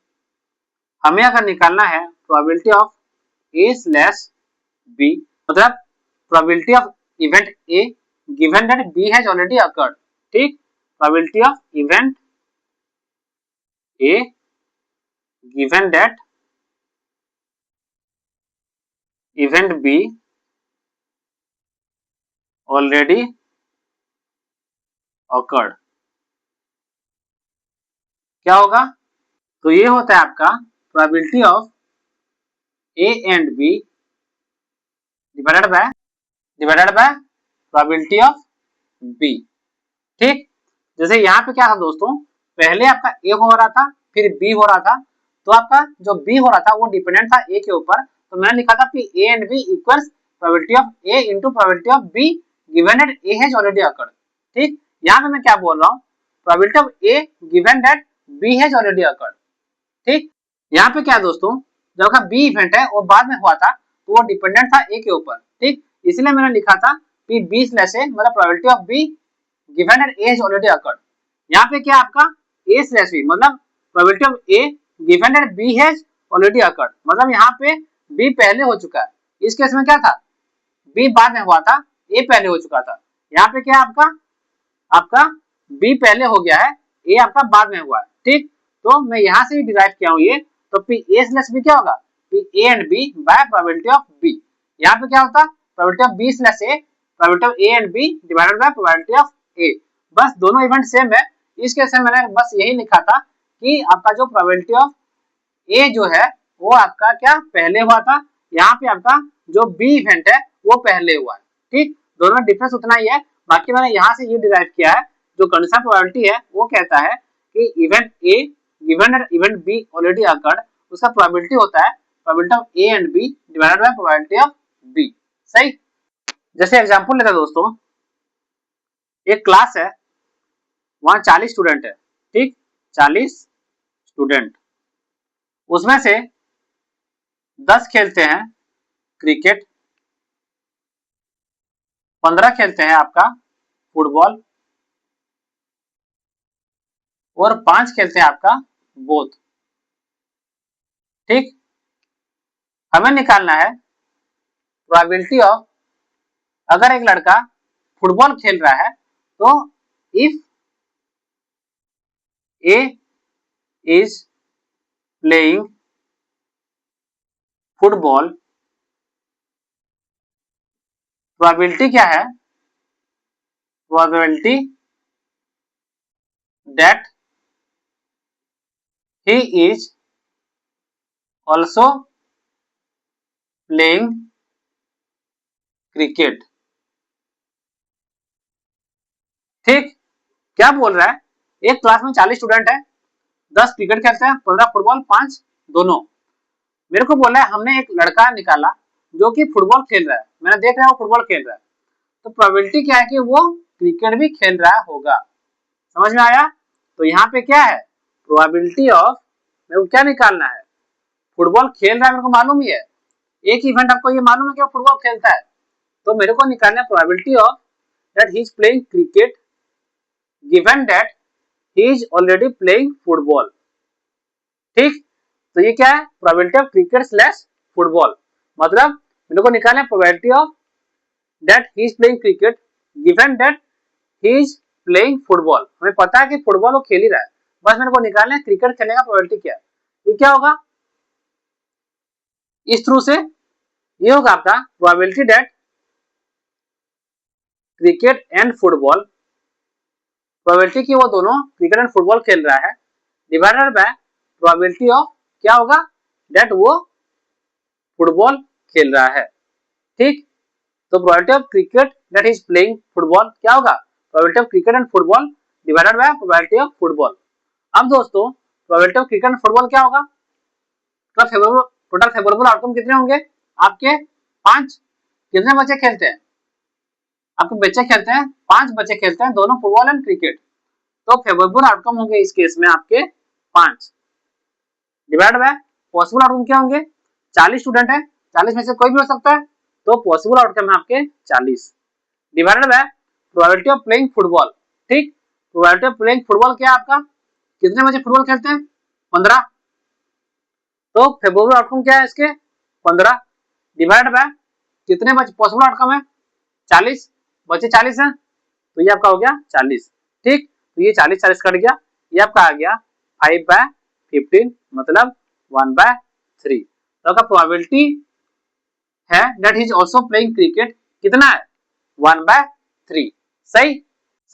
हमें अगर निकालना है probability of A slash B, मतलब probability of event A given that B has already occurred. ठीक, probability of event A given that event B already occurred क्या होगा, तो ये होता है आपका probability of A and B divided by probability of B. ठीक, जैसे यहाँ पे क्या था दोस्तों, पहले आपका ए हो रहा था फिर बी हो रहा था, तो आपका जो बी हो रहा था वो डिपेंडेंट था ए के ऊपर, तो मैंने लिखा था कि A and B equals probability of A into probability of B given that A has already occurred. ठीक, यहाँ पे मैं क्या बोल रहा हूँ, probability of A given that B has already occurred. ठीक, यहाँ पे क्या है दोस्तों, जो का बी इवेंट है वो बाद में हुआ था तो वो डिपेंडेंट था ए के ऊपर। ठीक, इसलिए मैंने लिखा था कि बी स्लैश ए मतलब probability of B given that A has already occurred. यहाँ पे क्या आपका ए स्लैश बी मतलब probability of A given that B has already occurred, मतलब यहाँ पे बी पहले हो चुका है। इस केस में क्या था, बी बाद में हुआ था, ए पहले हो चुका था। यहाँ पे क्या आपका आपका बी पहले हो गया है, ए आपका बाद में हुआ है। ठीक, तो मैं यहाँ से ही डिराइव किया हूँ ये, तो पी ए स्लैश बी क्या होगा, P A and B by probability of B. यहाँ पे क्या होता, probability of B slash A probability of A and B divided by probability of A. बस दोनों इवेंट सेम है, इस केस में मैंने बस यही लिखा था कि आपका जो प्रोबेबिलिटी ऑफ ए जो है वो आपका क्या पहले हुआ था, यहाँ पे आपका जो बी इवेंट है वो पहले हुआ है। ठीक, दोनों में डिफरेंस उतना ही है, बाकी मैंने यहाँ से ये डिराइव किया है, जो कंडीशनल प्रोबेबिलिटी है वो कहता है कि event A given that event B already occurred, उसका प्रोबेबिलिटी होता है probability of A and B divided by probability of B. सही, जैसे एग्जांपल लेते हैं दोस्तों, एक क्लास है वहां 40 स्टूडेंट है। ठीक, 40 स्टूडेंट, उसमें से 10 खेलते हैं क्रिकेट, 15 खेलते हैं आपका फुटबॉल और 5 खेलते हैं आपका बोथ। ठीक, हमें निकालना है प्रोबेबिलिटी ऑफ, अगर एक लड़का फुटबॉल खेल रहा है तो if A is playing football, probability क्या है, probability that he is also playing cricket. ठीक, क्या बोल रहा है, एक क्लास में 40 स्टूडेंट है, 10 क्रिकेट खेलते हैं, 15 फुटबॉल, 5 दोनों। मेरे को बोला है हमने एक लड़का निकाला जो कि फुटबॉल खेल रहा है, मैंने देख रहा है वो फुटबॉल खेल रहा है, तो प्रोबेबिलिटी क्या है कि वो क्रिकेट भी खेल रहा होगा। समझ में आया, तो यहाँ पे क्या है प्रोबेबिलिटी ऑफ, मेरे को क्या निकालना है, फुटबॉल खेल रहा है मेरे को मालूम ही है, एक इवेंट आपको ये मालूम है कि वो फुटबॉल खेलता है, तो मेरे को निकालना है probability of that he is playing cricket given that he is already playing football. ठीक, तो ये क्या है probability of cricket slash football, मतलब मेरे को निकालना है probability of that he is playing cricket given that he is playing football, हमें पता है कि फुटबॉल वो खेल ही रहा है, बस मेरे को निकालना है क्रिकेट खेलने का प्रोबेबिलिटी क्या है। ये क्या होगा, इस थ्रू से ये होगा आपका probability that cricket and football, probability की वो दोनों क्रिकेट एंड फुटबॉल खेल रहा है, डिवाइडेड बाय प्रोबेबिलिटी ऑफ क्या होगा, दैट वो फुटबॉल खेल रहा है। ठीक, तो probability of cricket that is playing football क्या होगा, probability of cricket and football divided by probability of football. अब दोस्तों probability of cricket and football क्या होगा, टोटल फेवरेबल आउटकम कितने होंगे आपके, 5। कितने बच्चे खेलते हैं, आपके बच्चे खेलते हैं 5 बच्चे खेलते हैं दोनों फुटबॉल एंड क्रिकेट, तो फेवरेबल आउटकम होंगे इस केस में आपके 5 डिवाइड बाय पॉसिबल आउटकम क्या होंगे, 40 स्टूडेंट है, 40 में से कोई भी हो सकता है, तो पॉसिबल आउटकम है आपके 40 divided by probability of playing football. ठीक, प्रोबेबिलिटी ऑफ प्लेइंग फुटबॉल क्या है आपका, कितने बच्चे फुटबॉल खेलते हैं 15, तो फेवरेबल आउटकम क्या है इसके 15 डिवाइड बाय कितने बच्चे पॉसिबल आउटकम है 40, बच्चे 40 हैं, तो ये आपका हो गया 40। ठीक, तो ये 40 कट गया, ये आपका आ गया 5/15 मतलब 1/3। तो आपका प्रोबेबिलिटी है that is also playing cricket कितना है 1/3। सही,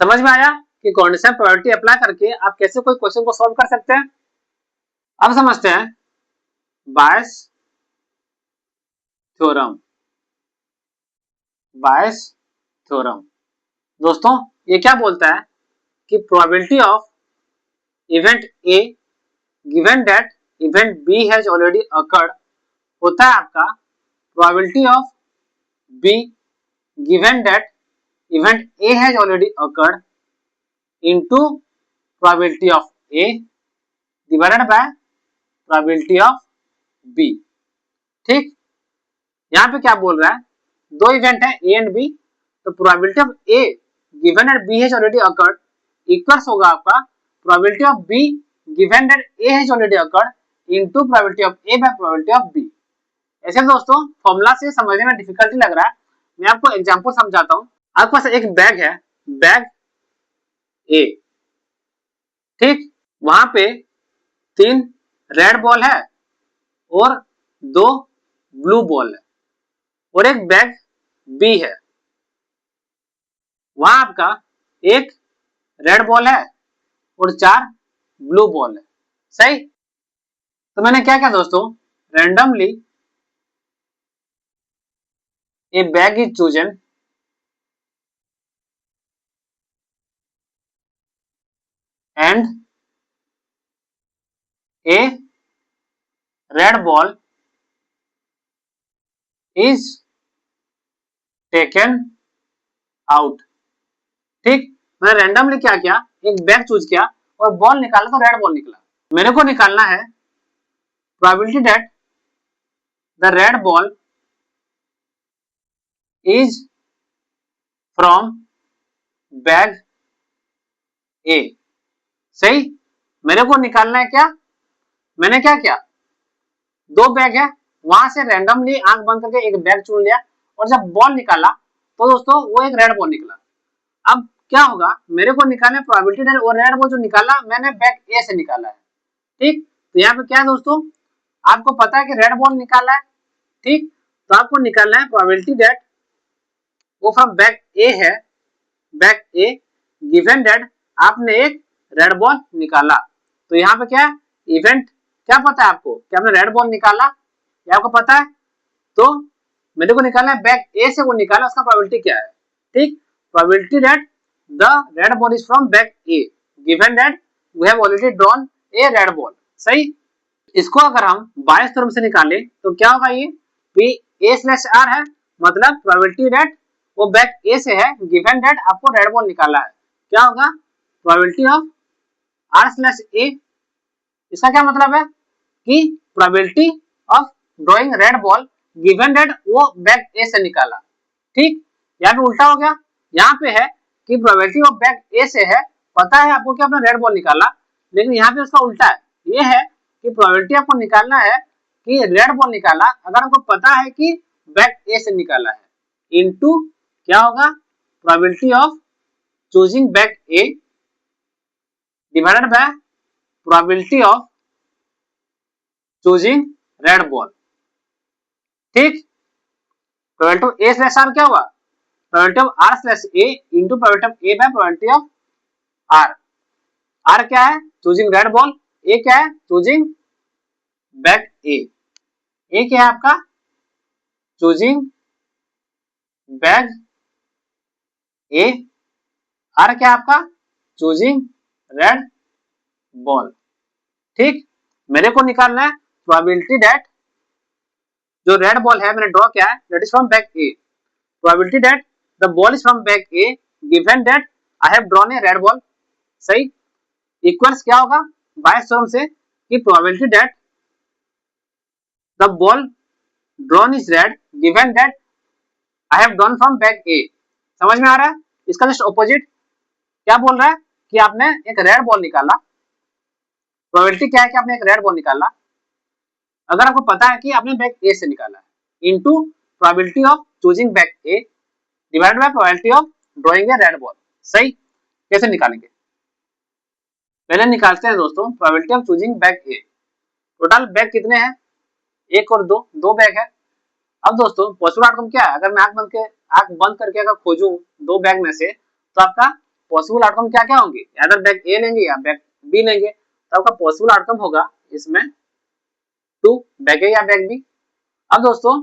समझ में आया कि कंडीशन प्रोबेबिलिटी अप्लाई करके आप कैसे कोई क्वेश्चन को सॉल्व कर सकते हैं। अब समझते हैं बायस थ्योरम। बायस थ्योरम दोस्तों ये क्या बोलता है कि probability of event A given that event B has already occurred होता है आपका probability of B given that event A has already occurred into probability of A divided by probability of B. ठीक, यहाँ पे क्या बोल रहा है, दो इवेंट है ए एंड बी, तो probability of A given at B has already occurred equals होगा आपका probability of B given that A has already occurred into probability of A by probability of B. ऐसे दोस्तों formula से समझने में difficulty लग रहा है, मैं आपको एग्जांपल समझाता हूँ। आपके पास एक बैग है, बैग ए, ठीक, वहां पे 3 रेड बॉल है और 2 ब्लू बॉल है, और एक बैग बी है, वहां आपका एक रेड बॉल है और 4 ब्लू बॉल है। सही, तो मैंने क्या किया दोस्तों, randomly A bag is chosen and A red ball is taken out. ठीक, मैंने रैंडमली क्या किया, एक बैग चूज किया और बॉल निकाला तो रेड बॉल निकला। मेरे को निकालना है probability that the red ball is from bag A. सही, मेरे को निकालना है क्या, मैंने क्या किया, 2 बैग है, वहां से रैंडमली आंख बंद करके एक बैग चुन लिया और जब बॉल निकाला तो दोस्तों वो एक रेड बॉल निकला। अब क्या होगा, मेरे को निकालने प्रोबेबिलिटी दैट वो रेड बॉल जो निकाला मैंने बैग ए से निकाला है। ठीक, तो यहाँ पे क्या है दोस्तों, आपको पता है कि रेड बॉल निकाला है। ठीक, तो आपको निकालना है प्रोबेबिलिटी दैट वो फ्रॉम बैग ए है, बैग ए गिवन दैट आपने एक रेड बॉल निकाला। तो यहाँ पे क्या है, इवेंट क्या पता है आपको कि आपने रेड बॉल निकाला, ये आपको पता है, तो मेरे को निकालना है बैग ए से वो निकाला, उसका प्रोबेबिलिटी क्या है। ठीक, probability that the red ball is from bag A given that we have already drawn a red ball. सही, इसको अगर हम बायस थ्योरम से निकालें तो क्या होगा, ये पी ए स्लैश आर है, मतलब प्रोबेबिलिटी दैट वो बैग ए से है गिवन दैट आपको रेड बॉल निकाला है, क्या होगा probability of R slash A. इसका क्या मतलब है कि probability of drawing red ball given that वो बैग ए से निकाला। ठीक, यहाँ पे उल्टा हो गया, यहाँ पे है कि प्रोबेबिलिटी ऑफ बैग ए से है, पता है आपको कि आपने रेड बॉल निकाला, लेकिन यहाँ पे उसका उल्टा है, ये है कि प्रोबेबिलिटी आपको निकालना है कि रेड बॉल निकाला अगर आपको पता है कि बैग ए से निकाला है, इनटू क्या होगा probability of choosing bag A divided by probability of choosing red ball. ठीक, probability of A slash R क्या हुआ, probability of R slash A into probability of A by probability of R. Are क्या है, choosing red ball, ए क्या है, choosing bag ए। ए क्या है आपका, चूजिंग बैग ए। आर क्या है आपका, चूजिंग रेड बॉल। ठीक, मेरे को निकालना है प्रोबेबिलिटी दैट जो रेड बॉल है मैंने ड्रॉ किया है that is from bag A, probability that the ball is from bag A given that I have drawn a red ball. सही, इक्वल्स क्या होगा बाय थ्योरम से कि probability that the ball drawn is red given that I have drawn from bag A. समझ में आ रहा है, इसका जस्ट ऑपोजिट क्या बोल रहा है कि आपने एक रेड बॉल निकाला, प्रोबेबिलिटी क्या है कि आपने एक रेड बॉल निकाला, अगर आपको पता है कि आपने बैग ए से निकाला है into probability of choosing bag A divided by probability of drawing a red ball. सही, कैसे निकालेंगे, पहले निकालते हैं दोस्तों probability of choosing bag A. Total bag कितने हैं, एक और दो, दो बैग है। अब दोस्तों पॉसिबल आउटकम क्या है, अगर मैं आंख बंद करके अगर खोजूं दो बैग में से तो आपका पॉसिबल आउटकम क्या क्या होंगे, अगर बैग ए लेंगे या बैग बी लेंगे तो आपका पॉसिबल आउटकम होगा इसमें टू बैग ए या बैग बी। अब दोस्तों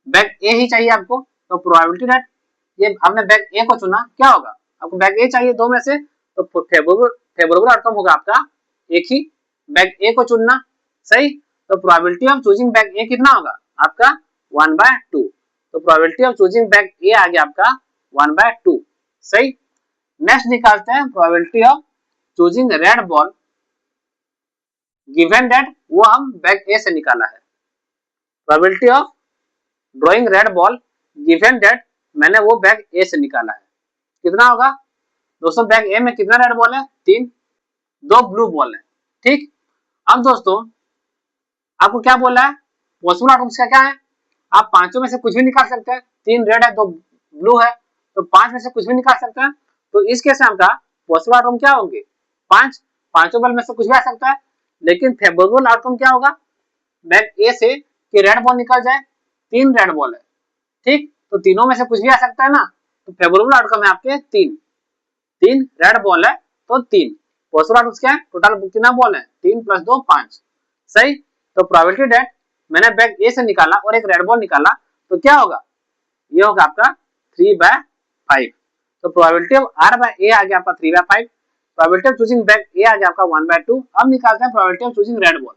बैग ए ही चाहिए आपको, तो प्रोबेबिलिटी दैट ये हमने बैग ए को चुना, क्या होगा आपको बैग ए चाहिए दो में से, तो फेवरेबल आउटकम होगा आपका एक ही बैग ए को चुनना। सही, तो probability of choosing bag A कितना होगा आपका 1/2, तो प्रोबेबिलिटी ऑफ चूजिंग बैग ए आ गया आपका 1/2। सही, नेक्स्ट निकालते हैं probability of choosing red ball given that वो हम बैग ए से निकाला है, probability of drawing red ball given that मैंने वो बैग ए से निकाला है, कितना होगा दोस्तों, बैग ए में कितना रेड बॉल है, 3, 2 ब्लू बॉल है। ठीक, अब दोस्तों आपको क्या बोला है, पॉसिबल आउटकम्स क्या क्या है, आप पांचों में से कुछ भी निकाल सकते हैं, 3 रेड है 2 ब्लू है, तो 5 में से कुछ भी निकाल सकते हैं। तो इस केस में आपका पॉसिबल आउटकम क्या होंगे, 5, पांचों बॉल में से कुछ भी आ सकता है, लेकिन फेवरेबल आउटकम क्या होगा बैग ए से कि रेड बॉल निकल जाए, 3 रेड बॉल है। ठीक, तो तीनों में से कुछ भी आ सकता है ना, तो फेवरेबल आउटकम है आपके 3 रेड बॉल है तो 3 पॉसिबल आउटकम्स क्या है, टोटल कितना बॉल है 3 + 2 5। सही, तो प्रोबेबिलिटी दैट मैंने बैग ए से निकाला और एक रेड बॉल निकाला तो क्या होगा, ये होगा आपका 3/5। तो प्रोबेबिलिटी ऑफ आर बाय ए आ गया आपका 3/5, प्रोबेबिलिटी ऑफ चूजिंग बैग ए आ गया आपका 1/2। अब निकालते हैं probability of choosing red ball,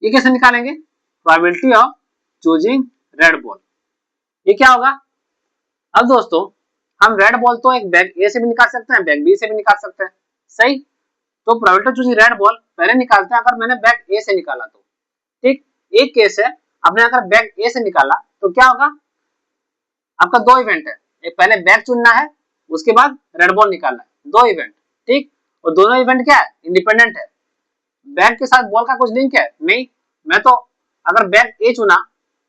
ये कैसे निकालेंगे, probability of choosing red ball ये क्या होगा। अब दोस्तों हम रेड बॉल तो एक बैग ए से भी निकाल सकते हैं, बैग बी से भी निकाल सकते हैं। सही, तो probability of choosing red ball पहले निकालते हैं, अगर मैंने बैग ए से निकाला तो ठीक, एक केस है आपने अगर बैग ए से निकाला तो क्या होगा, आपका दो इवेंट है, एक पहले बैग चुनना है उसके बाद रेड बॉल निकालना है, दो इवेंट। ठीक, और दोनों इवेंट क्या है, इंडिपेंडेंट है, बैग के साथ बॉल का कुछ लिंक है नहीं। मैं तो अगर बैग ए चुना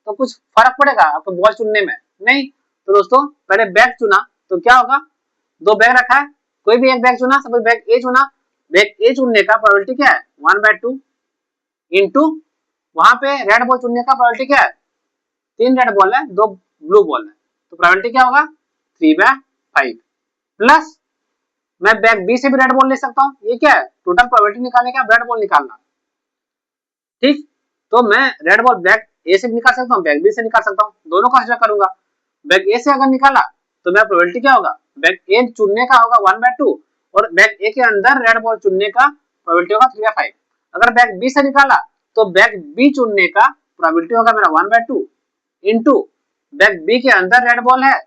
तो कुछ फर्क पड़ेगा आपको बॉल चुनने में नहीं, तो दोस्तों पहले बैग चुना तो क्या होगा, दो बैग रखा है, कोई भी एक बैग चुना, सपोज बैग ए चुना, बैग ए चुनने का प्रोबेबिलिटी क्या है 1/2 इंटू वहां पे रेड बॉल चुनने का प्रोबेबिलिटी क्या है, 3 रेड बॉल है 2 ब्लू बॉल है, तो प्रोबेबिलिटी क्या होगा 3/5 प्लस मैं बैग बी से भी रेड बॉल ले सकता हूँ, ये क्या है टोटल प्रोबेबिलिटी निकालने का रेड बॉल निकालना। ठीक, तो मैं रेड बॉल बैग ए से भी निकाल सकता हूँ बैग बी से निकाल सकता हूँ, दोनों कंसीडर करूंगा। बैग ए से अगर निकाला तो मेरा प्रोबेबिलिटी क्या होगा, बैग ए चुनने का होगा 1/2 और बैग ए के अंदर रेड बॉल चुनने का प्रोबेबिलिटी होगा 3/5। अगर बैग बी से निकाला तो बैग बी चुनने का प्रोबेबिलिटी होगा मेरा 1/2 इंटू बैग बी के अंदर रेड बॉल है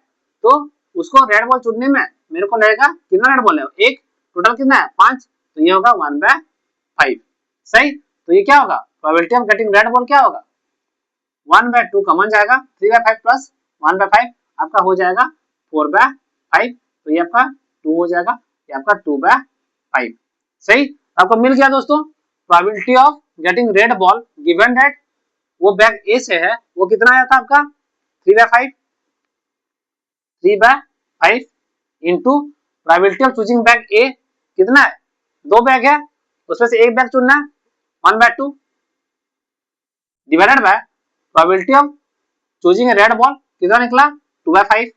तो उसको रेड बॉल चुनने में मेरे को लगेगा कितना रेड बॉल है, एक, टोटल कितना है 5, तो ये होगा 1/5। सही, तो ये क्या होगा probability of getting red ball क्या होगा 1/2 कॉमन जाएगा, 3/5 प्लस 1/5 आपका हो जाएगा 4/5, तो ये आपका 2 हो जाएगा, ये आपका 2/5। सही, आपको मिल गया दोस्तों probability of getting red ball given that वो बैग ए से है, वो कितना आया था आपका 3/5 3/5 into probability of choosing bag A कितना है, 2 बैग है, उसमें से एक बैग चुनना है 1/2 divided by probability of choosing A red ball कितना निकला 2/5।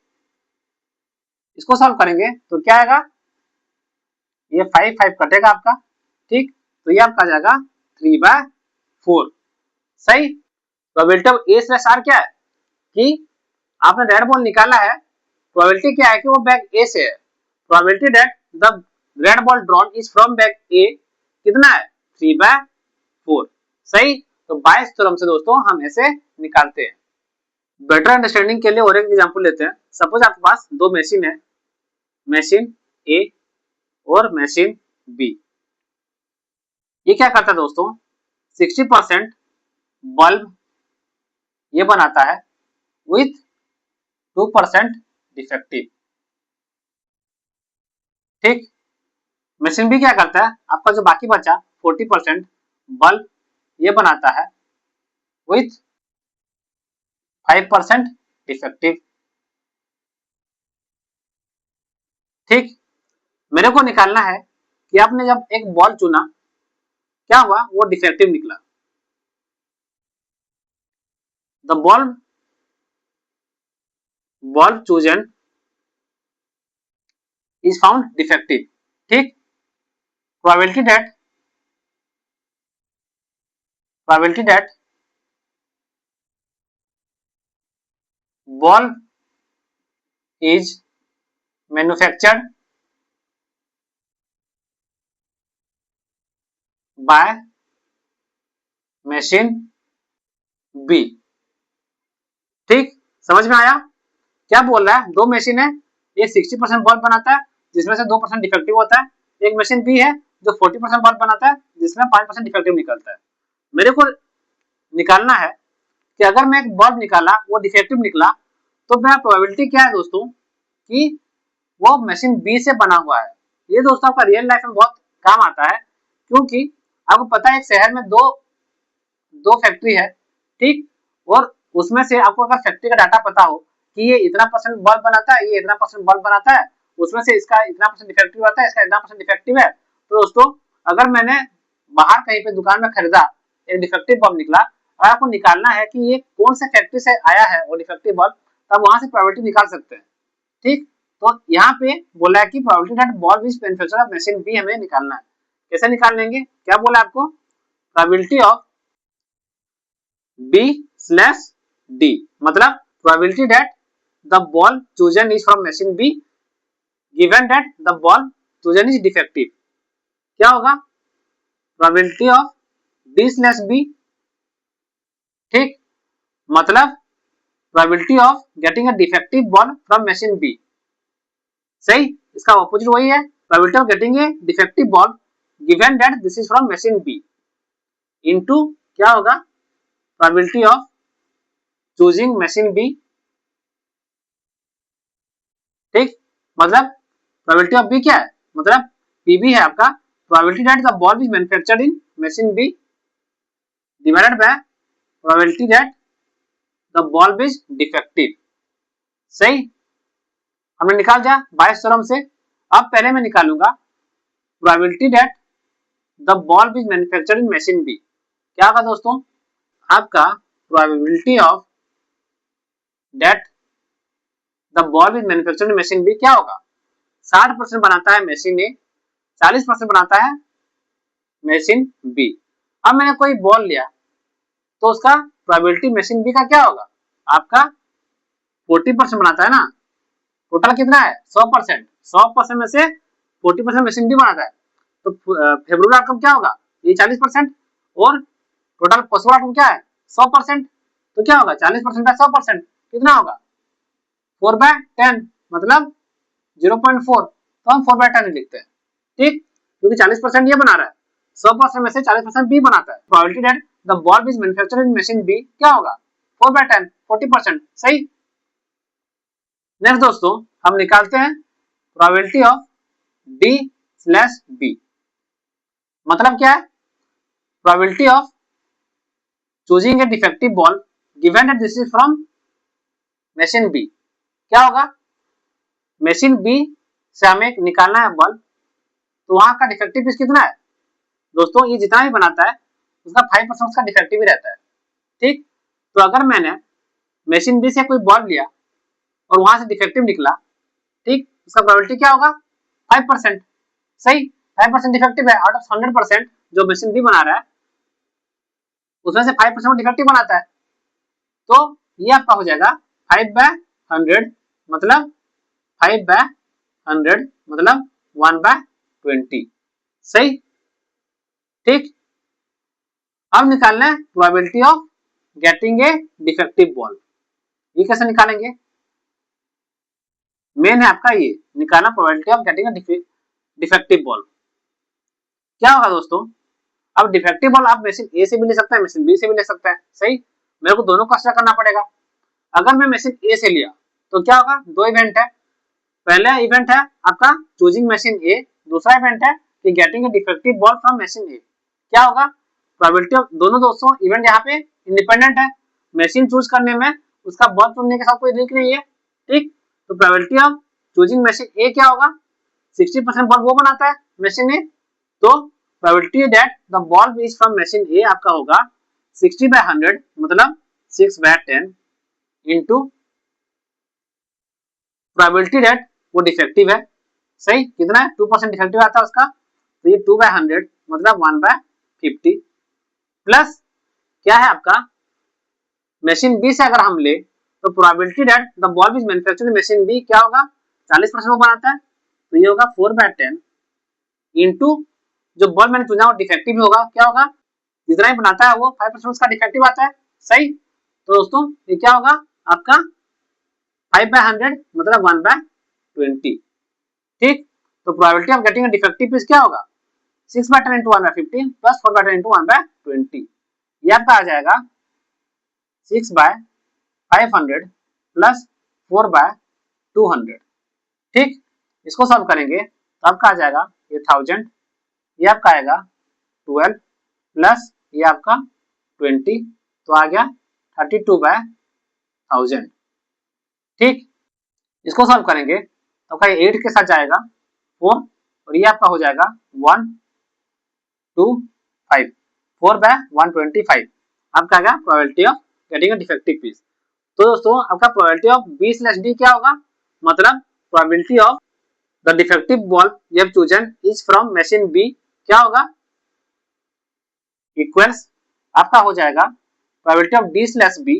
इसको सॉल्व करेंगे तो क्या आएगा, ये 5 कटेगा आपका, ठीक, तो ये आपका आ जाएगा 3/4। सही। Probability of A slash R क्या है कि आपने रेड बॉल निकाला है, प्रोबेबिलिटी क्या है कि वो बैग ए से है, probability that the red ball drawn is from bag A कितना है 3/4। सही। तो बायस थ्योरम से दोस्तों हम ऐसे निकालते हैं। बेटर अंडरस्टैंडिंग के लिए और एक एग्जांपल लेते हैं। सपोज आपके पास दो मशीन है, मशीन ए और मशीन बी। ये क्या करता है दोस्तों, 60% बल्ब ये बनाता है विथ 2% डिफेक्टिव। ठीक। मशीन बी क्या करता है, आपका जो बाकी बचा 40% बल्ब ये बनाता है विथ 5% डिफेक्टिव। ठीक। मेरे को निकालना है कि आपने जब एक बॉल चुना क्या हुआ, वो डिफेक्टिव निकला। The bulb chosen is found defective. ठीक। Probability that bulb is manufactured by machine B. ठीक, समझ में आया। क्या बोल रहा है, दो मशीन है, एक 60% बल्ब बनाता है जिसमें से 2% डिफेक्टिव होता है, एक मशीन बी है जो 40% बल्ब बनाता है जिसमें 5% डिफेक्टिव निकलता है। मेरे को निकालना है कि अगर मैं एक बल्ब निकाला वो डिफेक्टिव निकला तो मेरा प्रोबेबिलिटी क्या है दोस्तों कि वो मशीन बी से बना हुआ है। ये दोस्तों आपका रियल लाइफ में बहुत काम आता है, क्योंकि आपको पता है एक शहर में दो दो फैक्ट्री है, ठीक, और उसमें से आपको अगर फैक्ट्री का डाटा पता हो कि ये इतना परसेंट बल्ब बनाता है, ये इतना परसेंट बल्ब बनाता है, उसमें से इसका इतना परसेंट डिफेक्टिव आता है, इसका इतना परसेंट डिफेक्टिव है, तो दोस्तों अगर मैंने बाहर कहीं पे दुकान में खरीदा एक डिफेक्टिव बल्ब निकला, और आपको निकालना है कि ये कौन से फैक्ट्री से आया है वो डिफेक्टिव बल्ब, तब वहां से प्रोबेबिलिटी निकाल सकते हैं। ठीक, तो यहाँ पे बोला है कि probability that bulb is manufactured of machine B हमें निकालना है। कैसे निकाल लेंगे, क्या बोला आपको, probability of B slash D, मतलब probability that the ball chosen is from machine B given that the ball chosen is defective. क्या होगा, probability of D slash B. ठीक, मतलब probability of getting a defective ball from machine B. सही, इसका opposite वही है, probability of getting a defective ball given that this is from machine B into क्या होगा, probability of choosing machine B. ठीक, मतलब प्रोबेबिलिटी ऑफ बी क्या है, मतलब पीबी है आपका, probability that the ball is manufactured in machine B divided by probability that the ball is defective. सही, हमने निकाल दिया बायस थ्योरम से। अब पहले मैं निकालूंगा probability that the ball is manufactured in machine B. क्या होगा दोस्तों, आपका probability of that the ball is manufactured in machine B क्या होगा, 60% बनाता है मशीन ए, 40% बनाता है मशीन बी। अब मैंने कोई बॉल लिया तो उसका प्रोबेबिलिटी मशीन बी का क्या होगा, आपका 40% बनाता है ना, टोटल कितना है 100%, 100% में से 40% मशीन बी बनाता है, तो फेवरेबल आउटकम क्या होगा, ये 40%, और टोटल पॉसिबल आउटकम क्या है 100%, तो क्या होगा 40% बाय 100% कितना होगा 4/10, मतलब 0.4, तो हम 4/10 लिखते हैं। ठीक, क्योंकि 40% ये बना रहा है, 100% में से 40% बी बनाता है। Probability that the ball is manufactured in machine B क्या होगा 4/10, 40%। सही। नेक्स्ट दोस्तों हम निकालते हैं probability of D slash B. मतलब क्या है, probability of choosing a defective ball given that this is from machine B. क्या होगा, मशीन बी से हमें निकालना है बल्ब, तो वहां का डिफेक्टिव पीस कितना है दोस्तों, ये जितना भी बनाता है उसका 5% उसका डिफेक्टिव ही रहता है। ठीक, तो अगर मैंने मशीन बी से कोई बल्ब लिया और वहां से डिफेक्टिव निकला, ठीक, उसका प्रोबेबिलिटी क्या होगा 5%। सही, 5% डिफेक्टिव है आउट ऑफ 100% जो मशीन बी बना रहा है उसमें से 5% डिफेक्टिव बनाता है, तो ये आपका हो जाएगा 5/100 मतलब 5/100 मतलब 1/20। सही, ठीक। अब निकालना है probability of getting a defective bulb. ये कैसे निकालेंगे, मेन है आपका ये निकालना probability of getting a defective bulb. क्या होगा दोस्तों, अब डिफेक्टिव बल्ब आप मशीन ए से भी ले सकते हैं, मशीन बी से भी ले सकते हैं। सही, मेरे को दोनों कंसीडर करना पड़ेगा। अगर मैं मशीन ए से लिया तो क्या होगा, दो इवेंट है। पहला इवेंट है आपका चूजिंग मशीन ए, दूसरा इवेंट है कि getting a defective bulb from machine A. क्या होगा, प्रोबेबिलिटी ऑफ दोनों दोस्तों इवेंट यहाँ पे इंडिपेंडेंट है, मशीन चूज करने में उसका बल्ब चुनने के साथ कोई लिंक नहीं है। ठीक, तो probability of choosing machine A क्या होगा, 60% बल्ब वो बनाता है मशीन ए, तो probability that the bulb is from machine A आपका होगा 60/100 मतलब 6/10 इंटू प्रोबेबिलिटी दैट वो डिफेक्टिव है। सही, कितना है 2% डिफेक्टिव आता है उसका, तो ये 2/100 मतलब 1/50 प्लस क्या है आपका मशीन बी से अगर हम ले तो probability that the bulb is manufactured machine B क्या होगा 40% वो बनाता है, तो ये होगा 4/10 इंटू जो बल्ब मैंने चुना वो डिफेक्टिव होगा, क्या होगा जितना ही बनाता है वो 5% उसका डिफेक्टिव आता है। सही, तो दोस्तों ये क्या होगा आपका 5/100 मतलब 1/20। ठीक, तो probability of getting a defective piece क्या होगा 6/10 इंटू 1/15 प्लस 4/10 इंटू 1/20, ये आपका आ जाएगा 6/500 प्लस 4/200। ठीक, इसको सॉल्व करेंगे तो आपका आ जाएगा ये 1000, ये आपका आएगा 12 प्लस ये आपका 20, तो आ गया 32/1000। ठीक, इसको सॉल्व करेंगे तो आपका 8 के साथ जाएगा 4 और ये आपका हो जाएगा 125, 4/125 आपका आ गया probability of getting a defective piece. तो दोस्तों आपका प्रोबेबिलिटी ऑफ B/D क्या होगा, मतलब probability of the defective bulb you have chosen is from machine B क्या होगा इक्वल्स आपका हो जाएगा प्रोबेबिलिटी ऑफ D/B,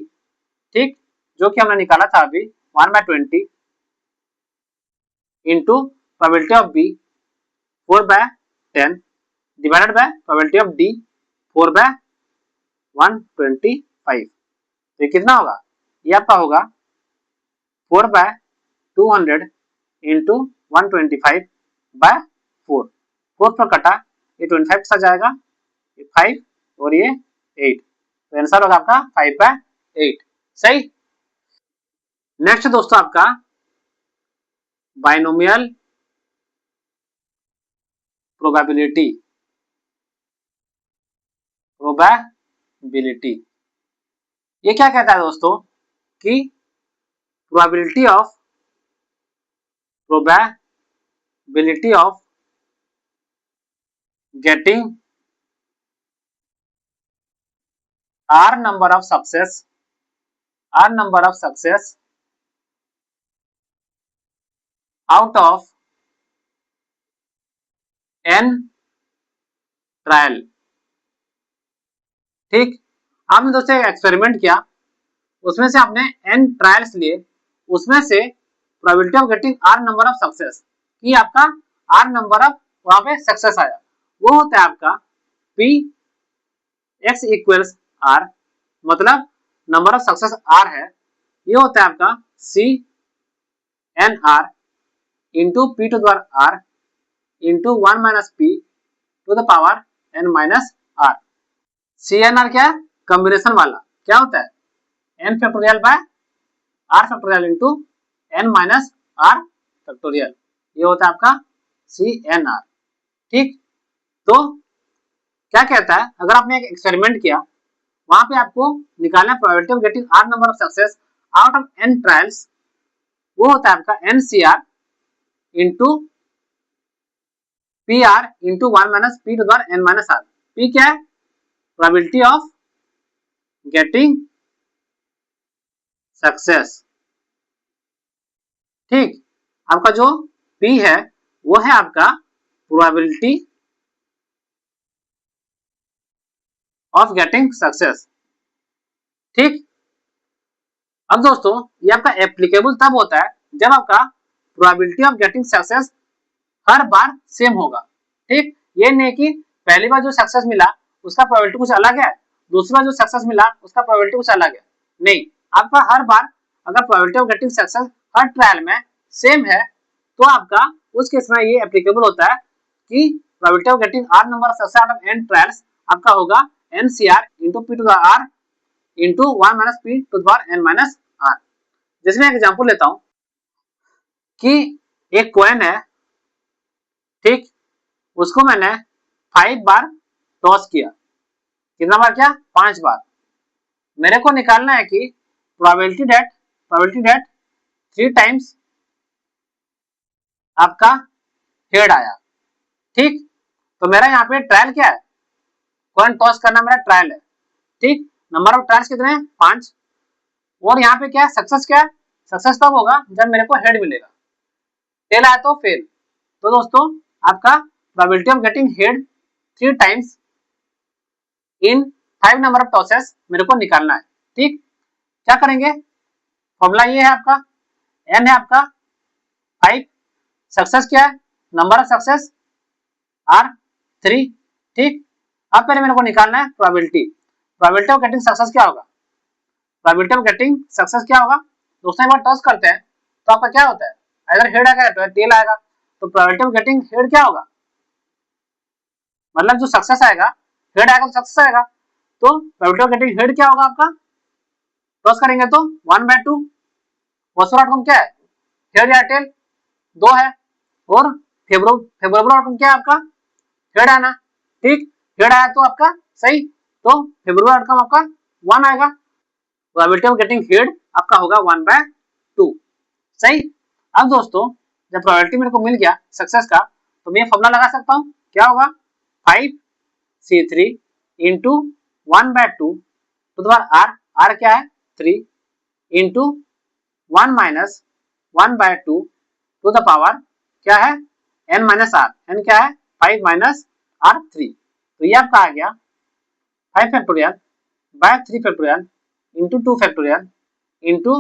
ठीक, जो कि हमने निकाला था अभी 1/20 into probability of B 4/10 divided by probability of D 4/125। तो ये कितना होगा, ये आपका होगा 4/200 इंटू 125/4, 4 पर कटा ये 25 के साथ जाएगा, ये 5 और ये 8, तो आंसर होगा आपका 5/8। सही, नेक्स्ट दोस्तों आपका बाइनोमियल प्रोबेबिलिटी, ये क्या कहता है दोस्तों कि probability of getting r number of success out of n trial. ठीक, आपने दोस्तों एक एक्सपेरिमेंट किया, उसमें से आपने n ट्रायल्स लिए, उसमें से probability of getting r number of success कि आपका r नंबर ऑफ वहां पे सक्सेस आया, वो होता है आपका p x इक्वल्स r मतलब नंबर ऑफ सक्सेस r है, ये होता है आपका c n r into p to the r into 1 minus p to the power n minus r। C N R क्या, कॉम्बिनेशन वाला क्या होता है n factorial by r factorial into n minus r factorial, ये होता है आपका सी N are. ठीक, तो क्या कहता है अगर आपने एक एक्सपेरिमेंट किया, वहां पे आपको निकालना है probability of getting r number of success out of n trials, वो होता है आपका NCR into P R into 1 minus P to the power N minus R. P क्या है? Probability of getting success. ठीक, आपका जो पी है वो है आपका प्रोबेबिलिटी ऑफ गेटिंग सक्सेस। ठीक, अब दोस्तों ये आपका एप्लीकेबल तब होता है जब आपका probability of getting success her bar same होगा। ठीक, ये नहीं कि पहली बार जो सक्सेस मिला उसका प्रोबेबिलिटी कुछ अलग है, दूसरी बार जो सक्सेस मिला उसका प्रोबेबिलिटी कुछ अलग है। नहीं, आपका हर बार अगर probability of getting success her trial में सेम है तो आपका उस केस में ये एप्लीकेबल होता है कि probability of getting R number of success out of n trials आपका होगा NCR into P to the R into 1 minus P to the power n minus R. जैसे मैं एग्जांपल लेता हूं कि एक कॉइन है, ठीक, उसको मैंने 5 बार टॉस किया। कितना बार किया? 5 बार। मेरे को निकालना है कि प्रोबेबिलिटी डेट 3 टाइम्स आपका हेड आया। ठीक, तो मेरा यहाँ पे ट्रायल क्या है? कॉइन टॉस करना मेरा ट्रायल है। ठीक, नंबर ऑफ ट्रायल्स कितने हैं? 5। और यहाँ पे क्या है? सक्सेस क्या है? सक्सेस तब होगा जब मेरे को हेड मिलेगा, टेल आया तो फेल। तो दोस्तों आपका probability of getting head 3 times in 5 number of tosses मेरे को निकालना है। ठीक, क्या करेंगे? फॉर्मूला ये है आपका, n है आपका 5, सक्सेस क्या है? Number of success are 3। ठीक, अब पहले मेरे को निकालना है प्रोबेबिलिटी ऑफ गेटिंग सक्सेस क्या होगा? प्रोबेबिलिटी ऑफ गेटिंग सक्सेस क्या होगा? दोस्तों एक बार टॉस करते हैं तो आपका क्या होता है? अगर हेड आएगा तो टेल आएगा, तो प्रोबेबिलिटी ऑफ गेटिंग हेड क्या होगा? मतलब जो सक्सेस आएगा, हेड आएगा तो सक्सेस आएगा, तो प्रोबेबिलिटी ऑफ गेटिंग हेड क्या होगा आपका? टॉस करेंगे तो 1/2। पॉसिबल आउटकम क्या है? हेड या टेल, 2 है। और फेवरेबल आउटकम क्या है आपका? हेड आना। ठीक, हेड आया तो आपका सही, तो फेवरेबल आउटकम आपका 1 आएगा। प्रोबेबिलिटी ऑफ गेटिंग हेड आपका होगा 1/2। सही। अब दोस्तों जब प्रोबेबिलिटी मेरे को मिल गया सक्सेस का, तो मैं फॉर्मूला लगा सकता हूँ, क्या होगा? 5C3 into 1/2 to the power r, are क्या है? 3 into 1 minus 1/2 to the power क्या है? n minus are. n क्या है? 5 माइनस आर 3। तो ये आपका आ गया 5 factorial by 3 factorial into 2 factorial into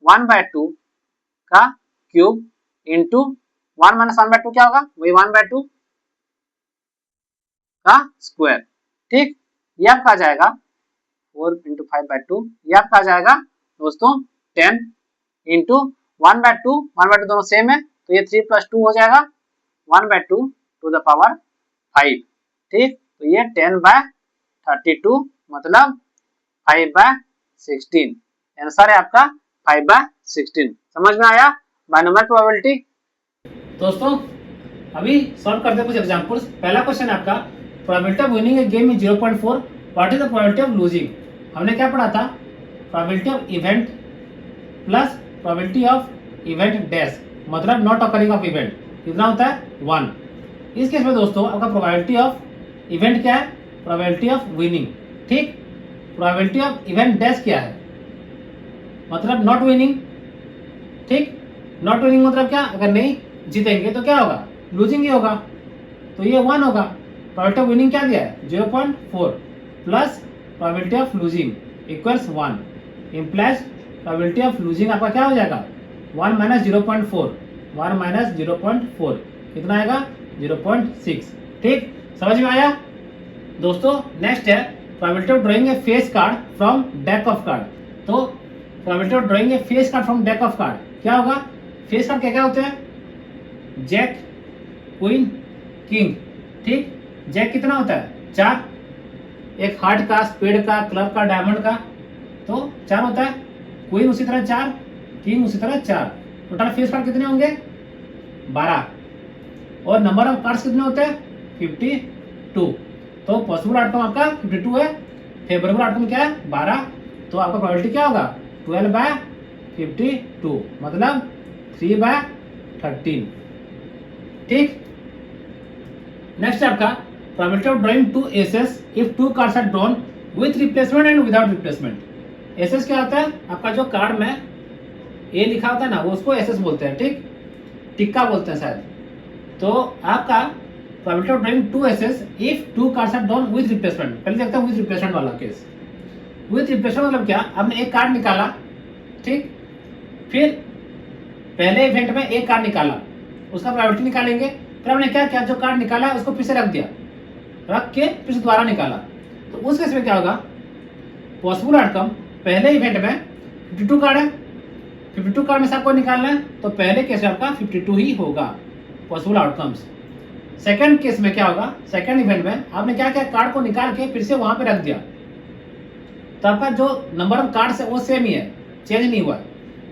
1/2 का क्यूब इंटू 1 माइनस 1/2 क्या होगा? वही 1/2 का स्क्वायर। ठीक, ये आपका आ जाएगा 4 इंटू 5/2, ये आपका आ जाएगा दोस्तों 10 इंटू 1/2, 1/2 दोनों सेम है तो ये 3 + 2 हो जाएगा 1/2 टू द पावर 5। ठीक, तो ये 10/32 मतलब 5/16। आंसर है आपका 5/16। समझ में आया बायनोमियल प्रोबेबिलिटी? दोस्तों अभी सॉल्व करते हैं कुछ एग्जांपल्स। पहला क्वेश्चन है आपका, probability of winning A game is 0.4, what is the probability of losing? हमने क्या पढ़ा था? Probability of event plus probability of event dash, मतलब नॉट ऑकरिंग ऑफ इवेंट, कितना होता है? 1। इस केस में दोस्तों आपका प्रोबेबिलिटी ऑफ इवेंट क्या है? Probability of winning. ठीक, प्रोबेबिलिटी ऑफ इवेंट डैश क्या है? मतलब नॉट विनिंग। ठीक, नॉट विनिंग मतलब क्या? अगर नहीं जीतेंगे तो क्या होगा? लूजिंग ही होगा, तो ये 1 होगा। प्रोबेबिलिटी ऑफ विनिंग क्या दिया है? 0.4 plus probability of losing equals 1, implies probability of losing आपका क्या हो जाएगा? 1 माइनस 0.4, 1 माइनस 0.4 कितना आएगा? 0.6। ठीक, समझ में आया दोस्तों? नेक्स्ट है probability of drawing a face card from deck of card. तो probability of drawing a face card from deck of card क्या होगा? फेस कार्ड क्या क्या होते हैं? Jack, queen, king. ठीक, जैक कितना होता है? 4, एक हार्ट का, स्पेड का, क्लब का, डायमंड का, तो 4 होता है। क्वीन उसी तरह 4, किंग उसी तरह 4। टोटल फेस कार्ड कितने होंगे? 12। और नंबर ऑफ कार्ड्स कितने होते हैं? 52। तो पॉसिबल आउटकम आपका 52 है, फेवरेबल आउटकम क्या है? 12। तो आपका प्रोबेबिलिटी क्या होगा? 12/52 मतलब 3/13। ठीक। नेक्स्ट आपका probability of drawing two aces if two cards are drawn with replacement and without replacement. Aces क्या होता है, आपका जो कार्ड में ए लिखा होता है ना, वो उसको एसेस बोलते हैं, ठीक, टिक्का बोलते हैं शायद। तो आपका probability of drawing two aces if two cards are drawn with replacement. पहले देखते हैं विथ रिप्लेसमेंट वाला केस। विथ रिप्लेसमेंट मतलब क्या, आपने एक कार्ड निकाला, ठीक, फिर पहले इवेंट में एक कार्ड निकाला, उसका प्रोबेबिलिटी निकालेंगे। फिर हमने क्या किया, जो कार्ड निकाला उसको फिर से रख दिया, रख के फिर से दोबारा निकाला। तो उस केस में क्या होगा, पॉसिबल आउटकम, पहले इवेंट में 52 कार्ड है, 52 कार्ड में से आपको निकालना है, तो पहले केस में आपका 52 ही होगा पॉसिबल आउटकम्स। सेकंड केस में क्या होगा, सेकंड इवेंट में आपने क्या किया, कार्ड को निकाल के फिर से वहां पे रख दिया, तो आपका जो नंबर ऑफ कार्ड्स है वो सेम ही है, चेंज नहीं हुआ।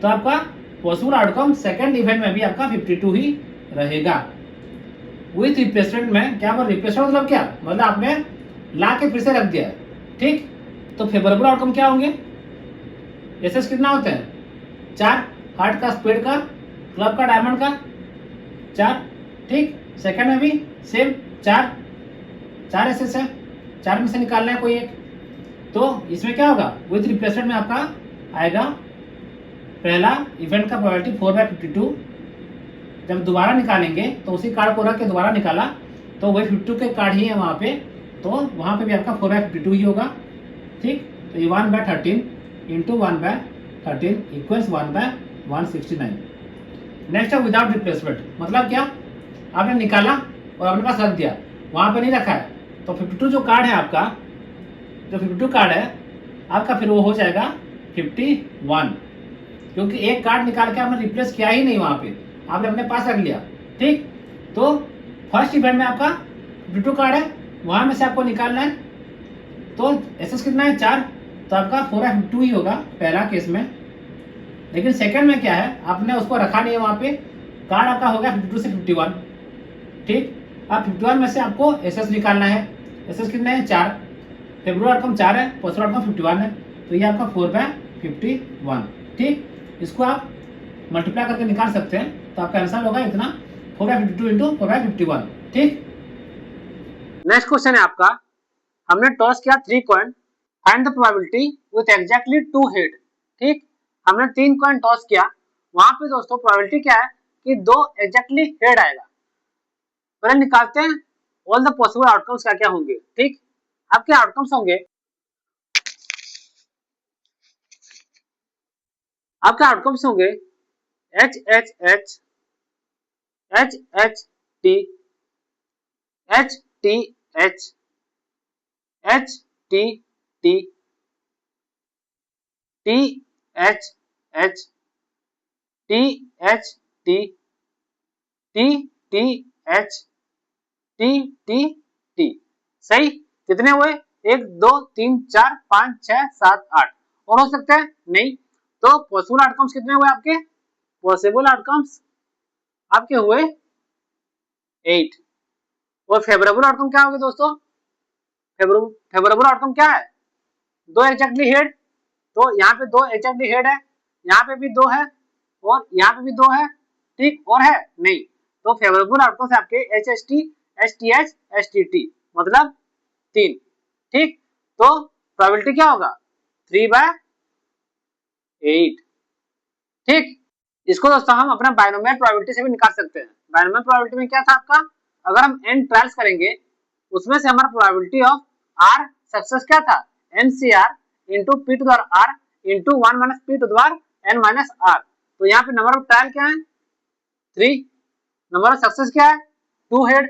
तो आपका पॉसिबल आउटकम सेकंड इवेंट में भी आपका 52 ही रहेगा। विथ रिप्लेसमेंट में क्या, रिप्लेसमेंट मतलब क्या, मतलब आपने ला के फिर से रख दिया, ठीक। तो फेवरेबल आउटकम क्या होंगे, एसेस कितना होते हैं, 4, हार्ट का, स्पेड का, क्लब का, डायमंड का, 4, ठीक। सेकंड में भी सेम 4 एसेस है, 4 में से निकालना है कोई एक। तो इसमें क्या होगा, विथ रिप्लेसमेंट में आपका आएगा पहला इवेंट का प्रोबेबिलिटी 4/52। जब दोबारा निकालेंगे तो उसी कार्ड को रख के दोबारा निकाला, तो वही 52 के कार्ड ही है वहाँ पे, तो वहाँ पे भी आपका 4/52 ही होगा, ठीक। तो ये 1/13 इंटू 1/13 इक्वल्स 1/169। नेक्स्ट है विदाउट रिप्लेसमेंट, मतलब क्या, आपने निकाला और अपने पास रख दिया, वहाँ पे नहीं रखा है, तो 52 जो कार्ड है आपका, जो 52 कार्ड है आपका, फिर वो हो जाएगा 51, क्योंकि एक कार्ड निकाल के आपने रिप्लेस किया ही नहीं, वहाँ पे आपने अपने पास रख लिया, ठीक। तो फर्स्ट इवेंट में आपका 52 कार्ड है, वहाँ में से आपको निकालना है, तो एसेस कितना है, 4, तो आपका 4/52 ही होगा पहला केस में। लेकिन सेकंड में क्या है, आपने उसको रखा नहीं है वहाँ पे, कार्ड आपका हो गया 52 से 51, ठीक। अब 51 में से आपको एसेस निकालना है, एसेस कितने हैं, 4, फेवरेबल आउटकम 4 है, पॉसिबल आउटकम 51 है, तो ये आपका 4/51, ठीक। इसको आप मल्टीप्लाई करके निकाल सकते हैं, तो आपका आंसर होगा इतना, 4/52 इंटू 4/51, ठीक। नेक्स्ट क्वेश्चन है आपका, हमने टॉस किया 3 coin, find the probability with exactly 2 head, ठीक। हमने 3 कॉइन टॉस किया, वहां पे दोस्तों प्रोबेबिलिटी क्या है कि 2 एग्जैक्टली हेड आएगा। पहले निकालते हैं ऑल द पॉसिबल आउटकम्स क्या क्या होंगे, ठीक। आपके आउटकम्स होंगे, आपके आउटकम्स होंगे H H H, H H T, H T H, H T T, T H H, T H T, T T H, T T T. सही, कितने हुए, 1 2 3 4 5 6 7 8, और हो सकते हैं नहीं। तो पॉसिबल आउटकम्स कितने हुए आपके, पॉसिबल आउटकम्स आपके हुए 8। और फेवरेबल आउटकम क्या होंगे दोस्तों, फेवरेबल आउटकम क्या है, 2 एग्जैक्टली हेड, तो यहाँ पे 2 एग्जैक्टली हेड है, यहाँ पे भी 2 है, और यहाँ पे भी 2 है, ठीक, और है नहीं। तो फेवरेबल आउटकम से आपके H H T, H T H, H T T, मतलब 3, ठीक। तो प्रोबेबिलिटी क्या होगा, 3/8, ठीक। इसको दोस्तों हम अपना बायनोमियल प्रोबेबिलिटी से भी निकाल सकते हैं। बायनोमियल प्रोबेबिलिटी में क्या था आपका, अगर हम n ट्रायल्स करेंगे, उसमें से हमारा प्रोबेबिलिटी ऑफ r सक्सेस क्या था, NCR into p to the r into 1 minus p to the n minus r। तो यहाँ पे नंबर ऑफ ट्रायल क्या है, 3, नंबर ऑफ सक्सेस क्या है, 2 हेड,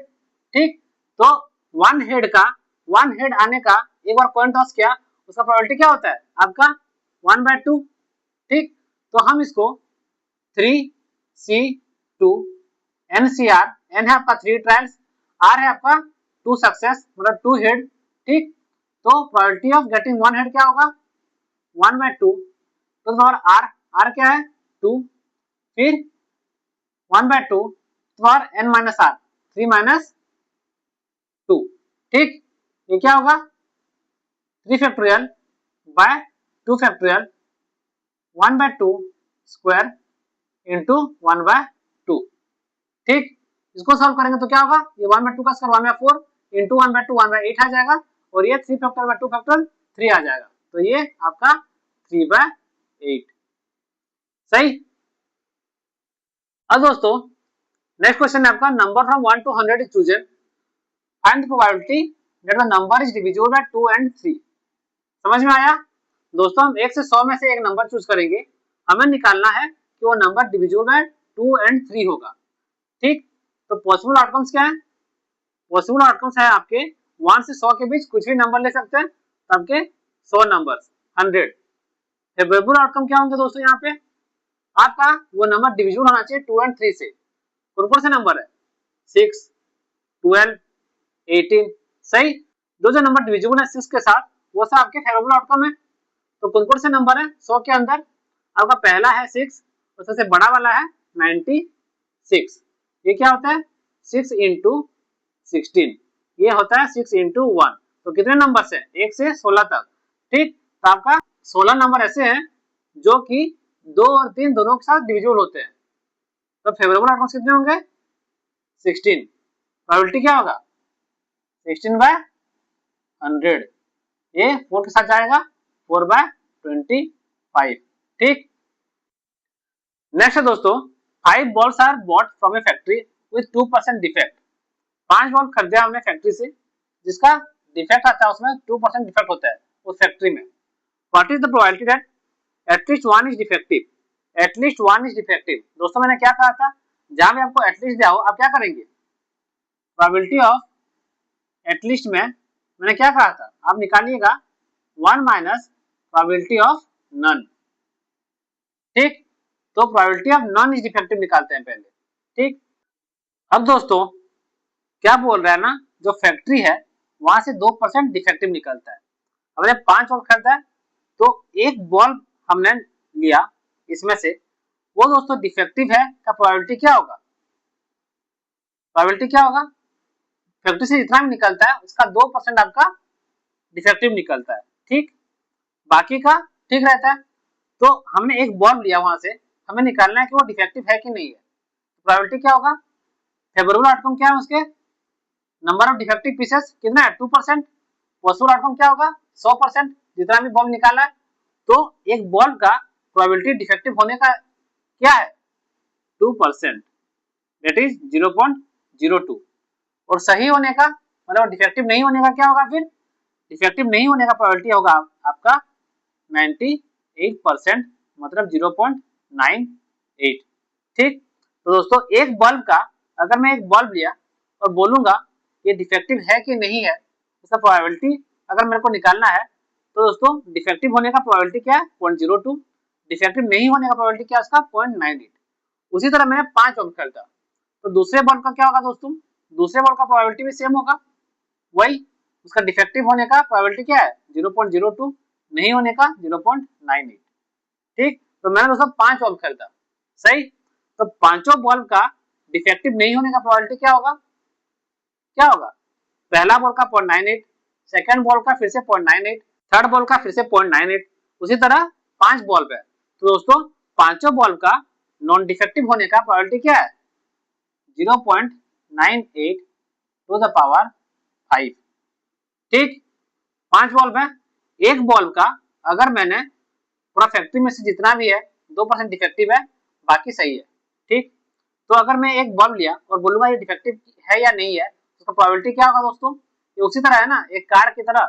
ठीक। तो 1 हेड आने का एक बार कॉइन टॉस किया, उसका प्रोबेबिलिटी क्या होता है आपका 1/2, ठीक। तो हम इसको 3C2 NCR, N है आपका 3 ट्रायल्स, R है आपका 2 सक्सेस मतलब 2 हेड, ठीक। तो प्रोबेबिलिटी ऑफ गेटिंग 1 हेड क्या होगा 1/2, तो और R क्या है 2, फिर 1/2 तो और n माइनस r 3 माइनस 2, ठीक। ये क्या होगा 3 factorial by 2 factorial 1/2 square into 1/2, ठीक। इसको सॉल्व करेंगे तो क्या होगा, ये 1/2 का स्क्वायर 1/4 इंटू 1/2 1/8 आ जाएगा, और ये 3 फैक्टर 2 फैक्टर 3 आ जाएगा, तो ये आपका 3/8। सही। अब दोस्तों नेक्स्ट क्वेश्चन है आपका, number from 1 to 100 is chosen, find the probability that the number is divisible by 2 and 3। समझ में आया दोस्तों, हम 1 से 100 में से एक नंबर चूज करेंगे, हमें निकालना है कि वो नंबर डिविजिबल बाय 2 and 3 होगा। ठीक, तो पॉसिबल आउटकम्स क्या है, पॉसिबल आउटकम्स है आपके 1 से 100 के बीच कुछ भी नंबर ले सकते हैं, तो आपके 100 नंबर 100। फेवरेबल आउटकम क्या होंगे दोस्तों, यहाँ पे आपका वो नंबर डिविजिबल होना चाहिए 2 and 3 से। कौन कौन से नंबर है, 6, 12, 18। सही, जो नंबर डिविजिबल है 6 के साथ वो सब आपके फेवरेबल आउटकम है। तो कौन कौन से नंबर है 100 के अंदर, आपका पहला है 6, और सबसे बड़ा वाला है 96। ये क्या होता है 6 इंटू 16, ये होता है 6 इंटू 1। तो कितने नंबर है 1 से 16 तक। ठीक, तो आपका 16 नंबर ऐसे हैं जो कि 2 और 3 दोनों के साथ डिविजिबल होते हैं। तो फेवरेबल आउटकम्स कितने होंगे 16। प्रोबेबिलिटी क्या होगा 16/100, ये 4 के साथ जाएगा 4/25। ठीक, नेक्स्ट है दोस्तों, 5 balls are bought from a factory with 2% defect. 5 ball खरीदे हमने फैक्ट्री से, जिसका डिफेक्ट आता है उसमें 2% डिफेक्ट होता है उस फैक्ट्री में। What is the probability that at least one is defective, at least one is defective. दोस्तों मैंने क्या कहा था, जहां भी आपको एटलीस्ट दिया हो आप क्या करेंगे, प्रोबेबिलिटी ऑफ एटलीस्ट में मैंने क्या कहा था, आप निकालिएगा 1 माइनस प्रोबेबिलिटी ऑफ नन। ठीक, तो probability of none is defective निकालते हैं पहले। ठीक, अब दोस्तों क्या बोल रहा है ना, जो फैक्ट्री है वहां से 2% डिफेक्टिव निकलता है। हमने 5 बल्ब खरीदा है, तो एक बल्ब हमने लिया इसमें से, वो दोस्तों डिफेक्टिव है का प्रोबेबिलिटी क्या होगा, प्रोबेबिलिटी क्या होगा, फैक्ट्री से जितना भी निकलता है उसका 2% आपका डिफेक्टिव निकलता है। ठीक, बाकी का ठीक रहता है। तो हमने एक बल्ब लिया वहां से, हमें निकालना है कि वो डिफेक्टिव है कि नहीं है। प्रोबेबिलिटी क्या होगा, फेवरेबल आउटकम क्या है उसके, नंबर ऑफ डिफेक्टिव पीसेस कितना है 2%। पॉसिबल आउटकम क्या होगा 100%, जितना भी बल्ब निकाला है। तो एक बल्ब का प्रोबेबिलिटी डिफेक्टिव होने का क्या है 2%, दैट इज 0.02। और सही होने का मतलब डिफेक्टिव नहीं होने का क्या होगा, फिर डिफेक्टिव नहीं होने का प्रोबेबिलिटी होगा आपका 98%, मतलब 0.98। ठीक, तो दोस्तों एक बल्ब का, अगर मैं एक बल्ब लिया और बोलूंगा ये डिफेक्टिव है कि नहीं है, उसका प्रोबेबिलिटी अगर मेरे को निकालना है, तो दोस्तों डिफेक्टिव होने का प्रोबेबिलिटी क्या है 0.02, डिफेक्टिव नहीं होने का प्रोबेबिलिटी क्या है उसका 0.98। उसी तरह मैंने 5 बल्ब खरीदा, तो दूसरे बल्ब का क्या होगा दोस्तों, दूसरे बल्ब का प्रोबेबिलिटी भी सेम होगा, वही उसका डिफेक्टिव होने का प्रोबेबिलिटी क्या है 0.02, नहीं होने का 0.98। ठीक, तो मैंने दोस्तों 5 बल्ब खरीदा। सही, तो पांचों बल्ब का डिफेक्टिव नहीं होने का प्रोबेबिलिटी क्या होगा, क्या होगा, पहला बल्ब का 0.98, सेकंड बल्ब का फिर से 0.98, थर्ड बल्ब का फिर से 0.98। उसी तरह 5 बल्ब है, तो दोस्तों पांचों बल्ब का नॉन डिफेक्टिव होने का प्रोबेबिलिटी क्या है 0.98 टू द पावर 5। ठीक, 5 बल्ब है, एक बल्ब का अगर मैंने पूरा फैक्ट्री में से जितना भी है 2% डिफेक्टिव है, बाकी सही है। ठीक, तो अगर मैं एक बल्ब लिया और बोलूंगा ये डिफेक्टिव है या नहीं है, उसका प्रोबेबिलिटी क्या होगा दोस्तों, ये उसी तरह है ना एक कार की तरह।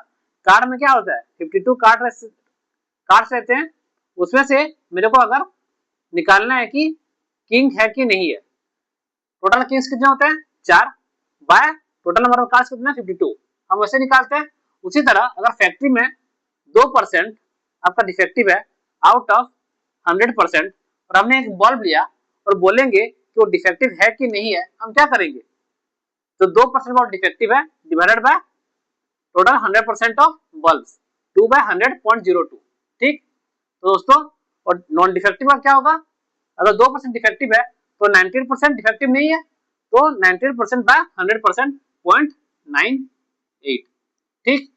कार में क्या होता है 52 कार्ड्स रहते हैं, उसमें से मेरे को अगर निकालना है कि किंग है कि नहीं है। टोटल किंग्स कितने होते हैं 4, by total number of cards कितने 52, हम वैसे निकालते हैं। उसी तरह अगर फैक्ट्री में 2% आपका डिफेक्टिव है आउट ऑफ 100%, और हमने एक बल्ब लिया और बोलेंगे कि वो डिफेक्टिव है कि नहीं है, हम क्या करेंगे, तो 2% बल्ब डिफेक्टिव है divided by total 100% of bulbs, 2/100.02। ठीक, तो दोस्तों और नॉन डिफेक्टिव का क्या होगा, अगर 2% डिफेक्टिव है तो 98% डिफेक्टिव नहीं है, तो 98% बाय 100% 0.98। ठीक,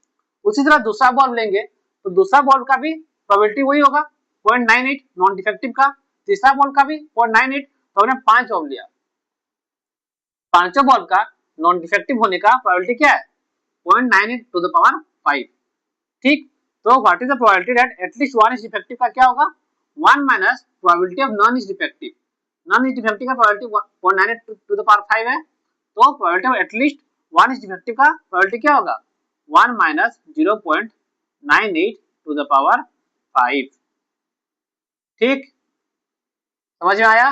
उसी तरह दूसरा बल्ब लेंगे तो दूसरा बल्ब का भी प्रोबेबिलिटी वही होगा 0.98 नॉन डिफेक्टिव का, तीसरा बल्ब का भी 0.98। तो हमने 5 बल्ब लिया, पांचों बॉल का नॉन डिफेक्टिव होने का प्रोबेबिलिटी क्या है 0.98 टू द पावर 5। ठीक, तो what is the probability that at least one is defective का क्या होगा 1 minus probability of non is defective. Non is defective का प्रोबेबिलिटी 0.98 टू द पावर 5 है, तो probability of at least one is defective का probability क्या होगा 1 माइनस 0.98 टू द पावर 5। ठीक, समझ में आया।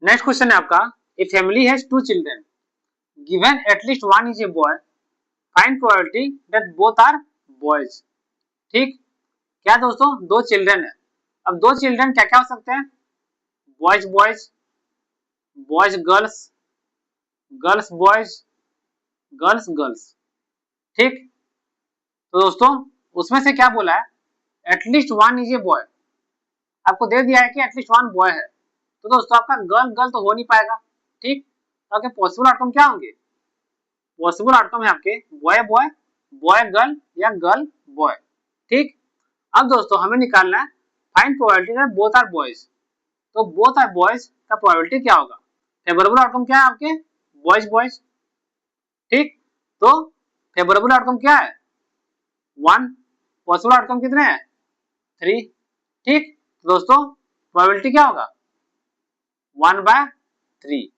नेक्स्ट क्वेश्चन है आपका, a family has 2 children given at least one is a boy, find probability that both are boys. ठीक, क्या दोस्तों दो चिल्ड्रन है, अब दो चिल्ड्रन क्या क्या हो सकते हैं boys boys, boys girls, girls boys, girls girls. ठीक, तो दोस्तों उसमें से क्या बोला है at least one is a boy, आपको दे दिया है कि एटलीस्ट वन बॉय है, तो दोस्तों आपका गर्ल गर्ल तो हो नहीं पाएगा। ठीक, तो आपके पॉसिबल आउटकम क्या होंगे, पॉसिबल आउटकम है आपके बॉय बॉय, बॉय गर्ल या गर्ल बॉय। ठीक, अब दोस्तों हमें निकालना है find probability that both are boys, तो बोथ आर बॉयज का प्रोबेबिलिटी क्या होगा, फेवरेबल आउटकम क्या है आपके बॉयज बॉयज। ठीक, तो फेवरेबल आउटकम क्या है 1, पॉसिबल आउटकम कितने हैं 3। ठीक, तो दोस्तों प्रोबेबिलिटी क्या होगा 1/3।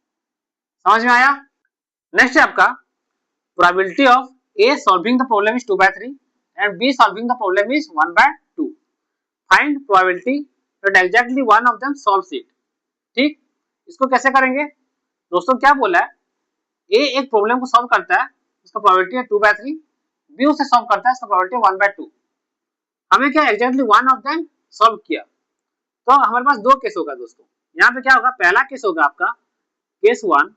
समझ में आया। नेक्स्ट है आपका probability of A solving the problem is 2/3 and be solving the problem is 1/2। Find probability that exactly one of them solves it. ठीक, इसको कैसे करेंगे दोस्तों, क्या बोला है ए एक प्रॉब्लम को सॉल्व करता है उसका प्रोबेबिलिटी है 2/3, बी उसे सॉल्व करता है उसका प्रोबेबिलिटी है 1/2। हमें क्या exactly one of them solve किया, तो हमारे पास दो केस होगा दोस्तों। यहाँ पे क्या होगा, पहला केस होगा आपका केस 1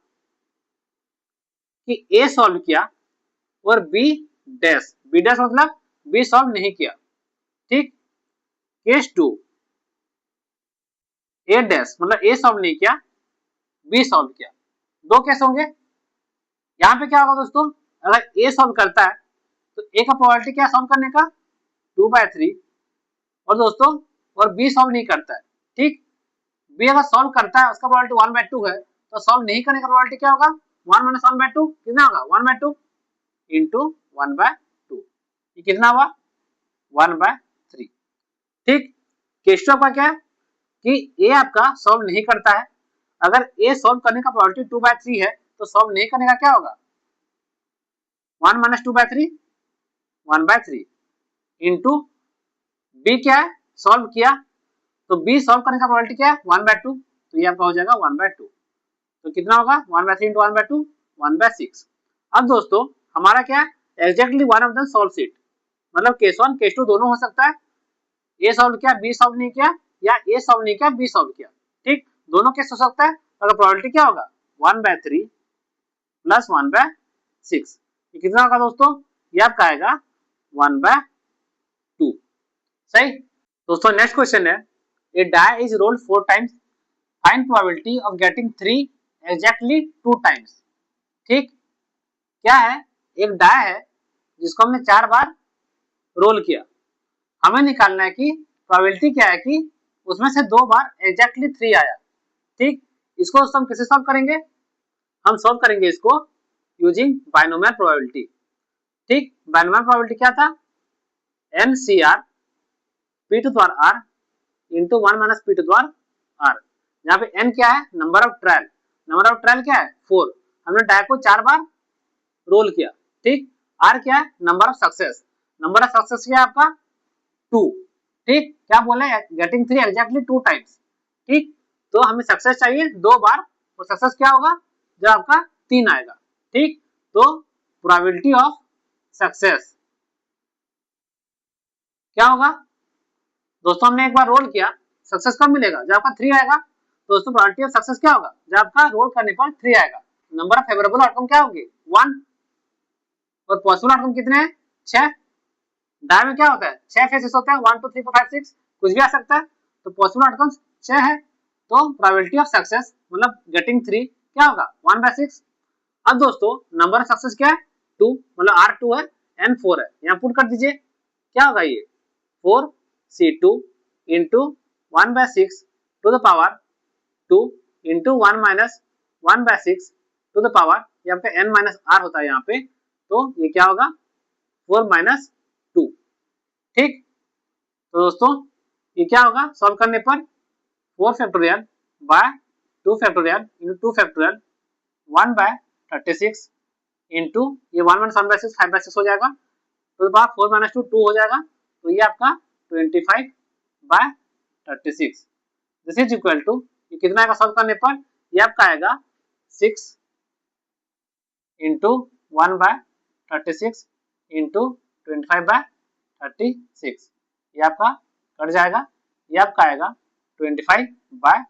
कि ए सॉल्व किया और बी डैश, बी डैश मतलब बी सॉल्व नहीं किया। ठीक, केस 2 ए डैश मतलब ए सॉल्व नहीं किया बी सॉल्व किया, दो केस होंगे। यहाँ पे क्या होगा दोस्तों, अगर ए सॉल्व करता है तो ए का प्रोबेबिलिटी क्या सॉल्व करने का 2/3, और दोस्तों और बी सॉल्व नहीं करता है। ठीक, बी अगर सॉल्व करता है उसका प्रोबेबिलिटी 1/2 है, तो सॉल्व नहीं करने का प्रोबेबिलिटी क्या होगा 1 माइनस 1/2 कितना होगा 1/2 इंटू 1/2, ये कितना हुआ 1/3। ठीक, केस 2 आपका क्या है कि ए आपका सॉल्व नहीं करता है, अगर ए सॉल्व करने का प्रोबेबिलिटी 2/3 है तो सॉल्व नहीं करने का क्या होगा 1 माइनस 2/3 1/3 इंटू बी क्या है सॉल्व किया, तो बी सॉल्व करने का प्रोबेबिलिटी क्या है 1/2, तो ये आपका हो जाएगा 1/2, तो कितना होगा 1/3 इंटू 1/2 1/6। अब दोस्तों हमारा क्या है exactly one of the solve it, मतलब केस 1 केस 2 दोनों हो सकता है, ए सॉल्व किया बी सॉल्व नहीं किया या ए सॉल्व नहीं किया बी सॉल्व किया। ठीक, दोनों केस हो सकता है, तो प्रोबेबिलिटी क्या होगा 1/3 प्लस 1/6, ये कितना होगा दोस्तों, ये आपका आएगा 1/2। सही दोस्तों, नेक्स्ट क्वेश्चन है a die is rolled 4 times, find probability of getting 3 exactly 2 times. ठीक, क्या है एक डाई है जिसको हमने 4 बार रोल किया, हमें निकालना है कि प्रोबेबिलिटी क्या है कि उसमें से 2 बार एग्जैक्टली 3 आया। ठीक, इसको हम कैसे सॉल्व करेंगे, हम सॉल्व करेंगे इसको यूजिंग बाइनोमियल प्रोबेबिलिटी। ठीक, बाइनोमियल प्रोबेबिलिटी क्या था NCR P to power R into 1 minus P to power R। यहाँ पे N क्या है number of trial, number of trial क्या है 4, हमने डाई को 4 बार रोल किया। ठीक, R क्या है number of success, number of success क्या है आपका 2। ठीक, क्या बोला है गेटिंग 3 एग्जैक्टली 2 टाइम्स। ठीक, तो हमें सक्सेस चाहिए 2 बार, और सक्सेस क्या होगा जब आपका 3 आएगा। ठीक, तो प्रोबेबिलिटी ऑफ सक्सेस क्या होगा दोस्तों, हमने एक बार रोल किया सक्सेस कब मिलेगा जब आपका 3 आएगा, तो दोस्तों प्रोबेबिलिटी ऑफ सक्सेस क्या होगा जब आपका रोल करने पर 3 आएगा। नंबर ऑफ फेवरेबल आउटकम क्या होंगे 1, और पॉसिबल आउटकम कितने हैं 6। डाई में क्या होता है 6 फेसेस होते हैं 1 2 3 4 5 6, कुछ भी आ सकता है, तो पॉसिबल आउटकम 6 है, तो प्रोबेबिलिटी ऑफ सक्सेस मतलब गेटिंग 3 क्या होगा 1/6। अब दोस्तों नंबर ऑफ सक्सेस क्या है 2, मतलब R2 है N 4 है, यहाँ पुट कर दीजिए क्या होगा ये 4C2 into 1/6 to the power 2 into 1 minus 1/6 to the power, ये आपका n माइनस आर होता है यहाँ पे, तो ये क्या होगा 4 माइनस 2। ठीक, तो दोस्तों ये क्या होगा सॉल्व करने पर 4 factorial by 2 factorial into 2 factorial 1 by 36 into ये 1 1 7 बाय 6 5 बाय 6 हो जाएगा, तो पावर 4 माइनस 2 2 हो जाएगा, तो ये आपका 25 by 36। This is equal to, ये कितना आएगा सॉल्व करने पर, ये आपका आएगा 6 इंटू 1 बाय 36 इंटू 25 बाय 36, ये आपका कट जाएगा, ये आपका आएगा 25 बाय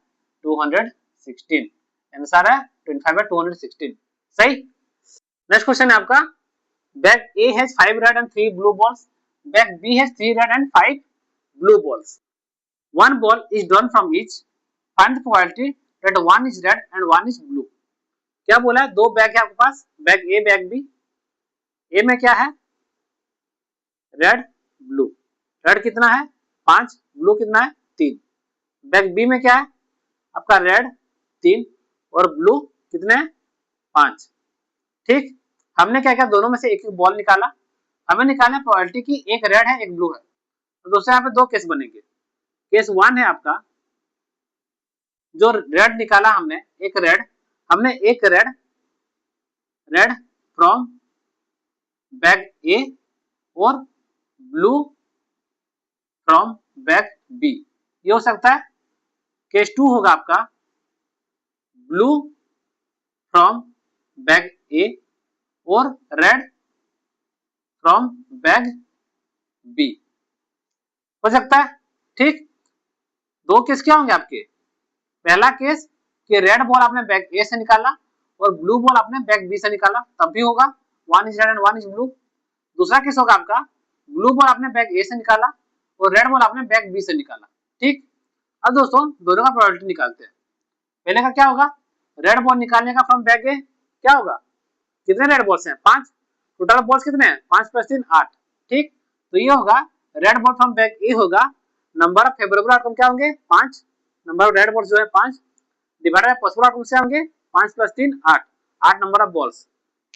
216। आंसर है 25 बाय 216। सही। नेक्स्ट क्वेश्चन है आपका, bag A has 5 red and 3 blue balls, bag B has 3 red and 5 blue balls, one ball is drawn from each, find the probability that one is red and one is blue। क्या बोला है, दो bag है आपके पास, bag A bag B, A में क्या है रेड ब्लू, रेड कितना है 5, ब्लू कितना है 3, बैग B में क्या है आपका रेड 3 और ब्लू कितने हैं 5। ठीक, हमने क्या किया दोनों में से एक एक बॉल निकाला, हमें निकालना प्रोबेबिलिटी की एक रेड है एक ब्लू है, तो दोस्तों यहाँ पे दो केस बनेंगे। केस 1 है आपका जो रेड निकाला हमने, एक रेड, हमने एक रेड फ्रॉम बैग ए और ब्लू फ्रॉम बैग बी, ये हो सकता है। केस 2 होगा आपका ब्लू फ्रॉम बैग ए और रेड फ्रॉम बैग बी, हो सकता है। ठीक, दो केस क्या होंगे आपके, पहला केस कि रेड बॉल आपने बैग ए से निकाला और ब्लू बॉल आपने बैग बी से निकाला, तब भी होगा 1 is red and 1 is blue. दूसरा केस होगा आपका ब्लू बॉल आपने बैग ए से निकाला और रेड बॉल आपने बैग बी से निकाला। ठीक, अब दोस्तों दोनों का प्रोबेबिलिटी निकालते हैं। पहले का क्या होगा, रेड बॉल निकालने का फ्रॉम बैग ए क्या होगा, कितने रेड बॉल्स हैं 5, टोटल बॉल्स कितने हैं 5 + 3 8। ठीक, तो ये होगा रेड बॉल फ्रॉम बैग ए होगा, नंबर ऑफ फेवरेबल आउटकम क्या होंगे 5, नंबर ऑफ रेड बॉल्स जो है 5 डिवाइडेड बाय पॉसिबल आउटकम से होंगे 5 + 3 8, 8 नंबर ऑफ बॉल्स,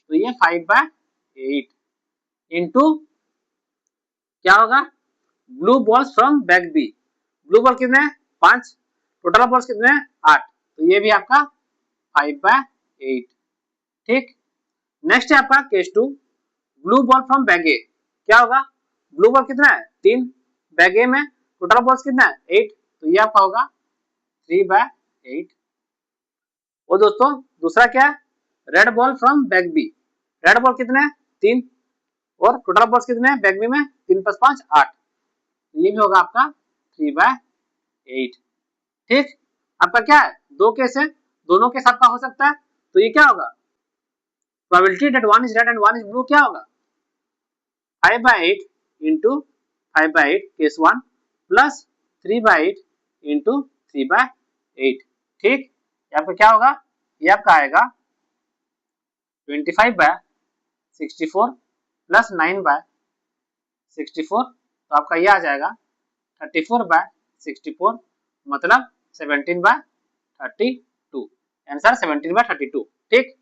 तो ये 5/8 इनटू क्या होगा blue balls from bag B, blue ball कितने हैं 5, टोटल बॉल्स कितने हैं 8, तो ये भी आपका 5/8। ठीक, नेक्स्ट है आपका case 2, blue ball from bag A, क्या होगा ब्लू बॉल कितना है 3, बैग ए में टोटल बॉल्स कितना है 8, तो ये आपका होगा 3/8। और दोस्तों दूसरा क्या है red ball from bag B, red ball कितने हैं 3 और टोटल बॉल्स कितने हैं बैग बी में 3 + 5 8, तो ये भी होगा आपका 3/8। ठीक, आपका क्या है दो केस है, दोनों केस आपका हो सकता है, तो ये क्या होगा probability that one is red and one is blue क्या होगा 5/8 इंटू 5/8 केस 1 प्लस 3/8 इंटू 3/8। ठीक, आपका क्या होगा, ये आपका आएगा 25/64 प्लस 9/64, तो आपका ये आ जाएगा 34/64 मतलब 17/32, आंसर 17/32। ठीक,